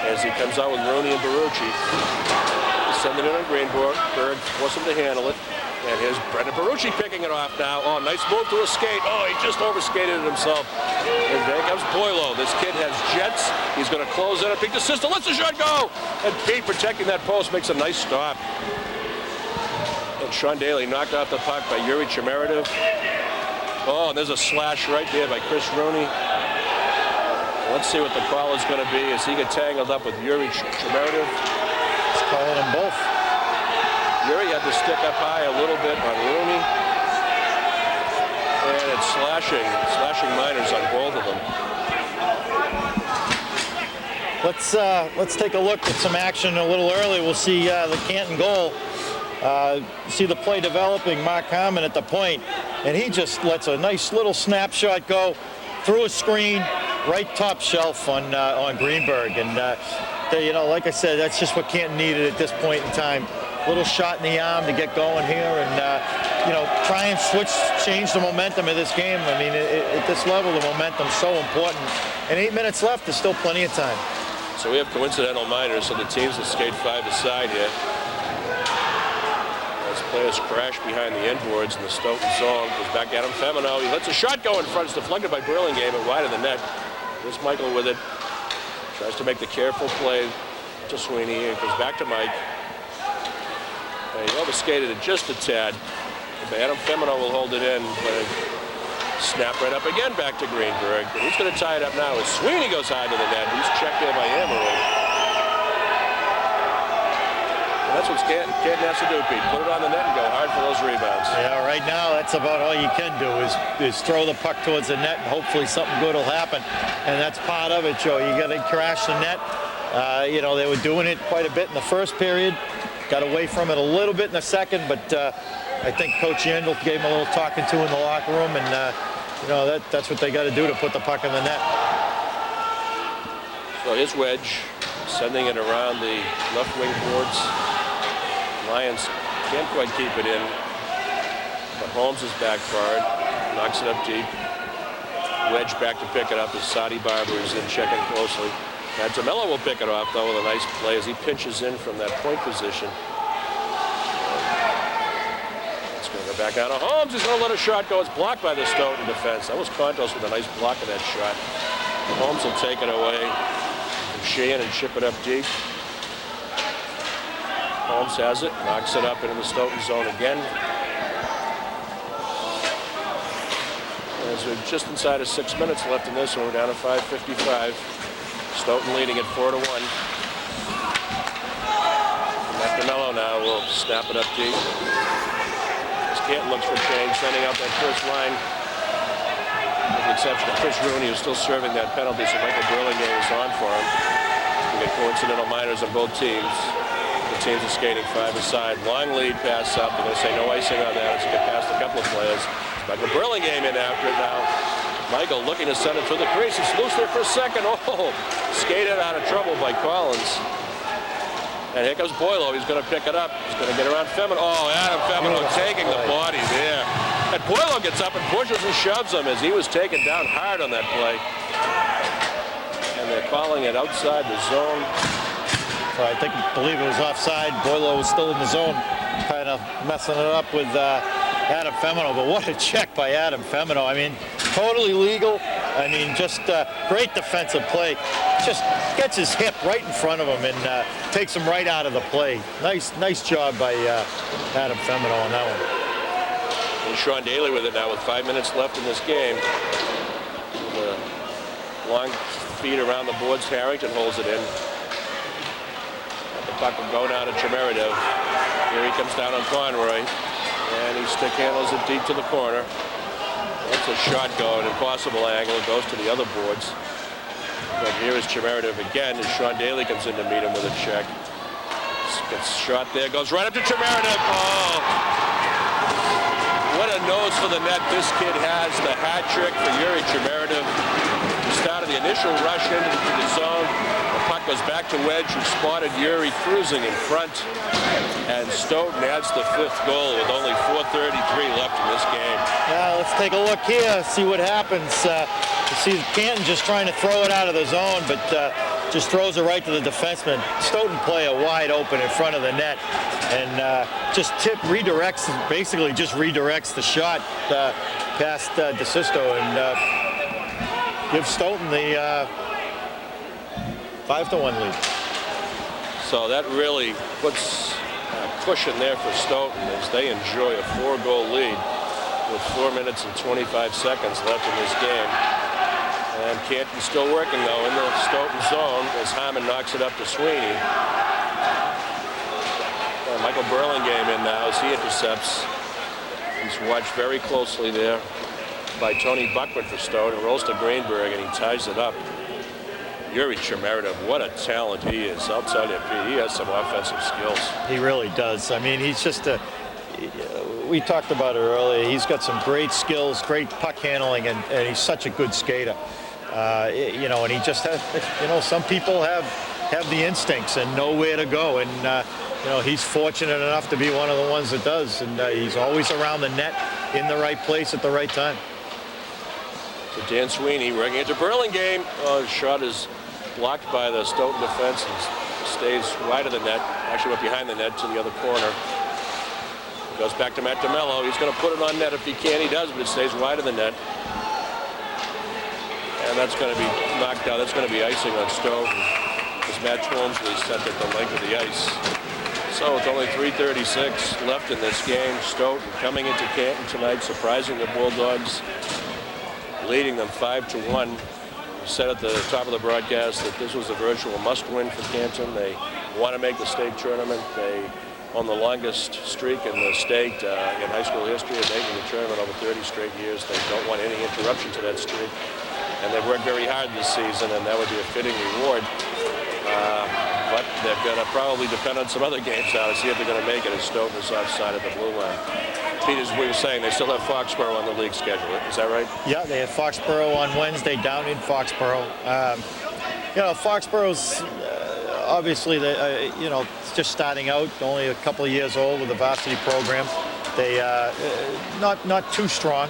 as he comes out with Rooney and Barrucci. Sending it on Greenberg. Berg forced him to handle it. And here's Brendan Barrucci picking it off now. Oh, nice move to a skate. Oh, he just overskated it himself. And there comes Boylo. This kid has jets. He's going to close in. Big DeSisto lets the shot go. And Pete, protecting that post, makes a nice stop. And Sean Daly knocked off the puck by Yuri Chemeridov. Oh, and there's a slash right there by Chris Rooney. Let's see what the call is going to be as he gets tangled up with Yuri Chemeridov. He's calling them both. Yuri had to stick up high a little bit on Rooney. And it's slashing minors on both of them. Let's take a look at some action a little early. We'll see the Canton goal. See the play developing, Mark Harmon at the point, and he just lets a nice little snapshot go through a screen, right top shelf on Greenberg. And like I said, that's just what Canton needed at this point in time. Little shot in the arm to get going here, and try and change the momentum of this game. I mean, at this level, the momentum's so important. And 8 minutes left, there's still plenty of time. So we have coincidental minors, so the teams that skate five-a-side here. As players crash behind the inboards in the Stoughton zone. Goes back at him, Femino. He lets a shot go in front. It's deflected by Burlingame and wide of the net. Here's Michael with it. Tries to make the careful play to Sweeney. It goes back to Mike. And he overskated it just a tad. Adam Femino will hold it in, but it snap right up again back to Greenberg. And he's going to tie it up now as Sweeney goes high to the net. He's checked there by Emerald. And that's what Canton has to do, Pete. Put it on the net and go hard for those rebounds. Yeah, right now that's about all you can do is throw the puck towards the net and hopefully something good will happen. And that's part of it, Joe. You got to crash the net. They were doing it quite a bit in the first period. Got away from it a little bit in the second, but I think Coach Yandel gave him a little talking to in the locker room, and that's what they got to do to put the puck in the net. So his Wedge sending it around the left wing boards. Lions can't quite keep it in, but Holmes is backfired, knocks it up deep. Wedge back to pick it up as Sadi Barber is in checking closely. Now DeMello will pick it off, though, with a nice play as he pinches in from that point position. It's going to go back out of Holmes. He's going to let a shot go. It's blocked by the Stoughton defense. That was Contos with a nice block of that shot. Holmes will take it away from Sheehan and chip it up deep. Holmes has it, knocks it up into the Stoughton zone again. As we're just inside of 6 minutes left in this one, we're down to 5:55. Stoughton leading at 4-1. DeMello now will snap it up deep. As Canton looks for change, sending out that first line. With the exception of Chris Rooney, who's still serving that penalty, so Michael Burlingame is on for him. We get coincidental minors on both teams. The teams are skating 5-a-side. Long lead pass up. They're going to say no icing on that as you get past a couple of players. Michael Burlingame in after it now. Michael looking to send it to the crease. It's loose there for a second. Oh, skated out of trouble by Collins. And here comes Boileau. He's going to pick it up. He's going to get around Femino. Oh, Adam Femino taking the body there. And Boileau gets up and pushes and shoves him as he was taken down hard on that play. And they're calling it outside the zone. So I believe it was offside. Boileau was still in the zone, kind of messing it up with Adam Femino. But what a check by Adam Femino. I mean, totally legal. I mean, just great defensive play. Just gets his hip right in front of him and takes him right out of the play. Nice job by Adam Femino on that one. And Sean Daly with it now with 5 minutes left in this game. The long feed around the boards. Harrington holds it in. The puck will go down to Chemeridev. Here he comes down on Conroy. And he stick handles it deep to the corner. That's a shot going, impossible angle. It goes to the other boards. But here is Chemeridev again as Sean Daly comes in to meet him with a check. Gets shot there, goes right up to Chemeridev. Oh! What a nose for the net this kid has. The hat trick for Yuri Chemeridev. He started the initial rush into the zone. The puck goes back to Wedge, who spotted Yuri cruising in front. And Stoughton adds the 5th goal with only 4:33 left in this game. Yeah, let's take a look here, see what happens. You see Canton just trying to throw it out of the zone, but just throws it right to the defenseman. Stoughton player wide open in front of the net, and just redirects, basically just redirects the shot past DeSisto and gives Stoughton the 5-1 lead. So that really puts a cushion there for Stoughton as they enjoy a 4-goal lead with 4 minutes and 25 seconds left in this game. And Canton's still working, though, in the Stoughton zone as Hyman knocks it up to Sweeney. Michael Burlingame in now as he intercepts. He's watched very closely there by Tony Buckman for Stoughton. Rolls to Greenberg, and he ties it up. Yuri Chemeridev, what a talent he is. I'll tell you, Pete, he has some offensive skills. He really does. I mean, he's just we talked about it earlier. He's got some great skills, great puck handling, and he's such a good skater. You know, and he just has, you know, some people have the instincts and know where to go. And, you know, he's fortunate enough to be one of the ones that does. And he's always around the net in the right place at the right time. So Dan Sweeney working it to Burlingame. Oh, his shot is blocked by the Stoughton defense and stays wide of the net. Actually went behind the net to the other corner. Goes back to Matt DeMello. He's going to put it on net if he can. He does, but it stays wide of the net. And that's going to be knocked out. That's going to be icing on Stoughton as Matt Twomsley sent it the length of the ice. So with only 3:36 left in this game, Stoughton coming into Canton tonight, surprising the Bulldogs, leading them 5-1. We said at the top of the broadcast that this was a virtual must-win for Canton. They want to make the state tournament. They on the longest streak in the state in high school history of making the tournament over 30 straight years. They don't want any interruption to that streak. And they've worked very hard this season, and that would be a fitting reward. But they're going to probably depend on some other games now to see if they're going to make it as Stoughton is offside of the blue line. Pete, as we were saying, they still have Foxborough on the league schedule. Is that right? Yeah, they have Foxborough on Wednesday down in Foxborough. You know, Foxborough's obviously, you know, just starting out, only a couple of years old with the varsity program. They not too strong.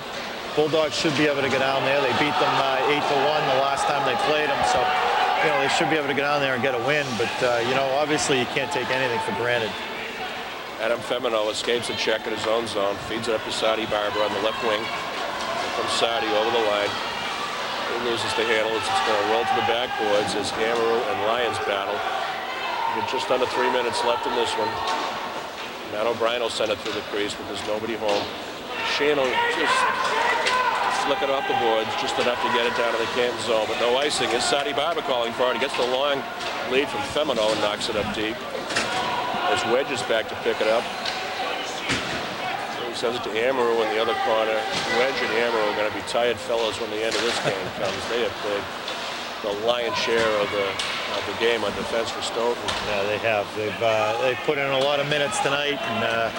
Bulldogs should be able to get down there. They beat them 8-1 the last time they played them, so you know they should be able to get down there and get a win. But you know, obviously, you can't take anything for granted. Adam Femino escapes a check in his own zone, feeds it up to Sadi Barber on the left wing. Here comes Sadi over the line. He loses the handle. It's going to roll to the backboards as Amaru and Lyons battle. With just under 3 minutes left in this one. Matt O'Brien will send it through the crease, but there's nobody home. Shane will just flick it off the boards, just enough to get it down to the Canton zone, but no icing. It's Sadi Barber calling for it. He gets the long lead from Femino and knocks it up deep. As Wedge is back to pick it up. He sends it to Amaru in the other corner. Wedge and Amaru are going to be tired fellows when the end of this game comes. They have played the lion's share of the game on defense for Stoughton. Yeah, they have. They've put in a lot of minutes tonight, and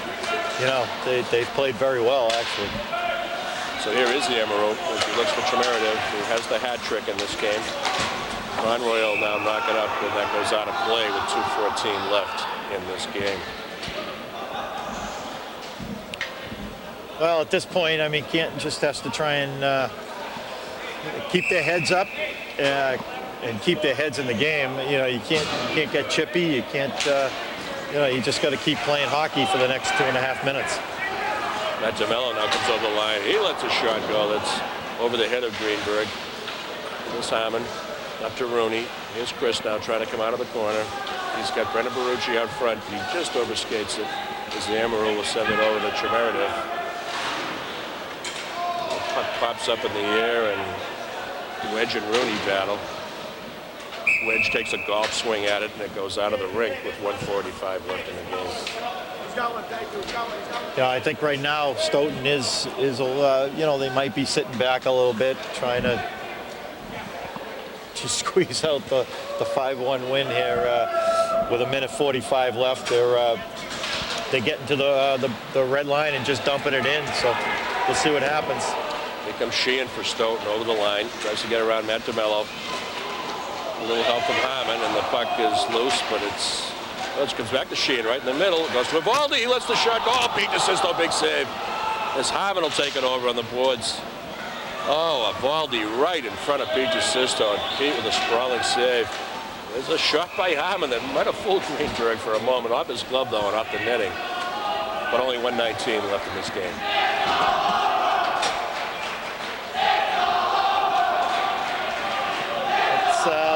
you know, they've played very well actually. So here is the Amaru as he looks for Chimeridev, who has the hat trick in this game. Conroy will now knock it up, and that goes out of play with 2:14 left in this game. Well, at this point, I mean, Canton just has to try and keep their heads up and keep their heads in the game. You know, you can't get chippy. You can't. You know, you just got to keep playing hockey for the next 2.5 minutes. Matt DeMello now comes over the line. He lets a shot go that's over the head of Greenberg. Here's Hammond up to Rooney. Here's Chris now trying to come out of the corner. He's got Brendan Barucci out front. He just overskates it as the Amaru will send it over to Chimeridev. The puck pops up in the air and Wedge and Rooney battle. Wedge takes a golf swing at it and it goes out of the rink with 1:45 left in the game. Yeah, I think right now Stoughton is you know, they might be sitting back a little bit, trying to squeeze out the 5-1 win here with 1:45 left. They're getting to the red line and just dumping it in. So we'll see what happens. Here comes Sheehan for Stoughton over the line, tries to get around Matt DeMello. A little help from Hammond, and the puck is loose, but it comes back to Sheehan right in the middle. It goes to Evaldi. He lets the shot go. Oh, Pete DeSisto, big save. As Hammond will take it over on the boards. Oh, Evaldi right in front of Pete DeSisto. And Pete with a sprawling save. There's a shot by Hammond that might have fooled Greenberg for a moment. Off his glove, though, and off the netting. But only 1:19 left in this game.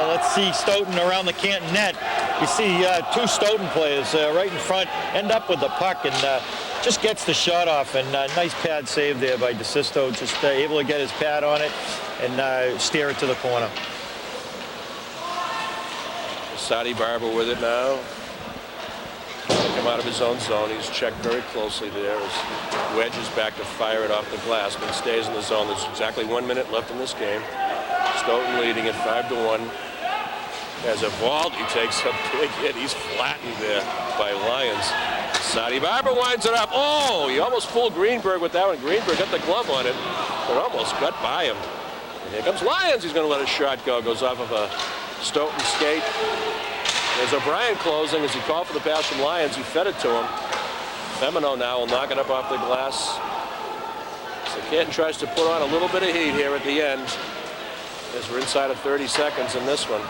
Let's see Stoughton around the Canton net. You see two Stoughton players right in front end up with the puck and just gets the shot off. And nice pad save there by DeSisto, just able to get his pad on it and steer it to the corner. Sadi Barber with it now. Come out of his own zone. He's checked very closely there as Wedge is back to fire it off the glass, but stays in the zone. There's exactly 1 minute left in this game. Stoughton leading at 5-1. As Evaldi takes a big hit, he's flattened there by Lyons. Sadi Barber winds it up. Oh, he almost fooled Greenberg with that one. Greenberg got the glove on it, but almost got by him. And here comes Lyons. He's going to let his shot go. Goes off of a Stoughton skate. There's O'Brien closing as he called for the pass from Lyons. He fed it to him. Femino now will knock it up off the glass. So Canton tries to put on a little bit of heat here at the end as we're inside of 30 seconds in this one.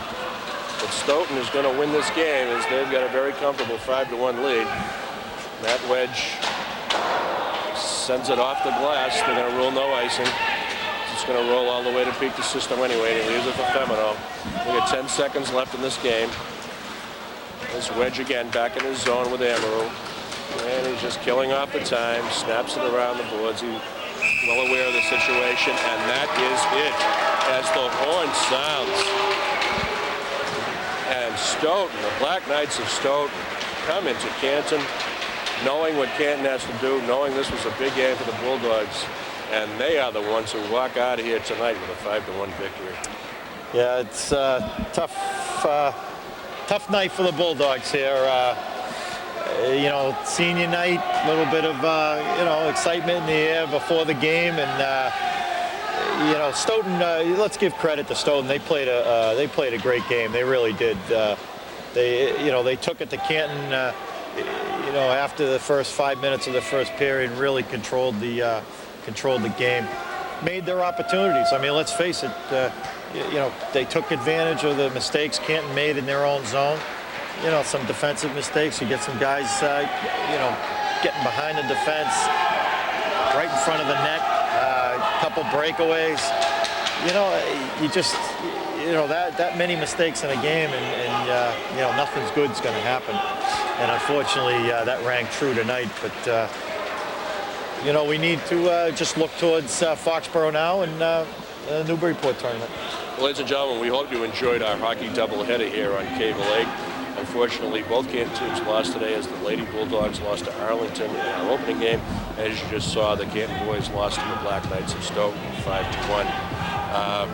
But Stoughton is going to win this game as they've got a very comfortable 5-1 lead. Matt Wedge sends it off the glass. They're going to rule no icing. It's going to roll all the way to Pete DeSisto anyway. He leaves it for Femino. We got 10 seconds left in this game. This Wedge again back in his zone with Amaru. And he's just killing off the time. Snaps it around the boards. He's well aware of the situation. And that is it as the horn sounds. And Stoughton, the Black Knights of Stoughton, come into Canton knowing what Canton has to do, knowing this was a big game for the Bulldogs, and they are the ones who walk out of here tonight with a 5-1 victory. Yeah, it's tough night for the Bulldogs here. You know, senior night, a little bit of you know, excitement in the air before the game, and you know, Stoughton. Let's give credit to Stoughton. They played a great game. They really did. They took it to Canton. You know, after the first 5 minutes of the first period, really controlled the game. Made their opportunities. I mean, let's face it. You know, they took advantage of the mistakes Canton made in their own zone. You know, some defensive mistakes. You get some guys, you know, getting behind the defense, right in front of the net. Couple breakaways. You know, you know, that many mistakes in a game, and you know, nothing's good's going to happen. And unfortunately, that rang true tonight. But you know, we need to just look towards Foxborough now and the Newburyport tournament. Well, ladies and gentlemen, we hope you enjoyed our hockey doubleheader here on Cable 8. Unfortunately, both Canton teams lost today as the Lady Bulldogs lost to Arlington in our opening game. As you just saw, the Canton boys lost to the Black Knights of Stoughton 5-1.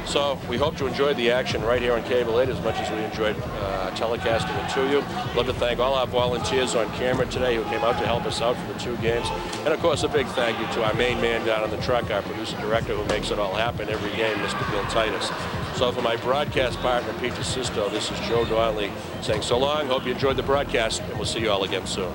So we hope you enjoyed the action right here on Cable 8 as much as we enjoyed telecasting it to you. I'd love to thank all our volunteers on camera today who came out to help us out for the 2 games. And of course, a big thank you to our main man down on the truck, our producer director who makes it all happen every game, Mr. Bill Titus. So for my broadcast partner, Pete DeSisto, this is Joe Donnelly saying so long. Hope you enjoyed the broadcast, and we'll see you all again soon.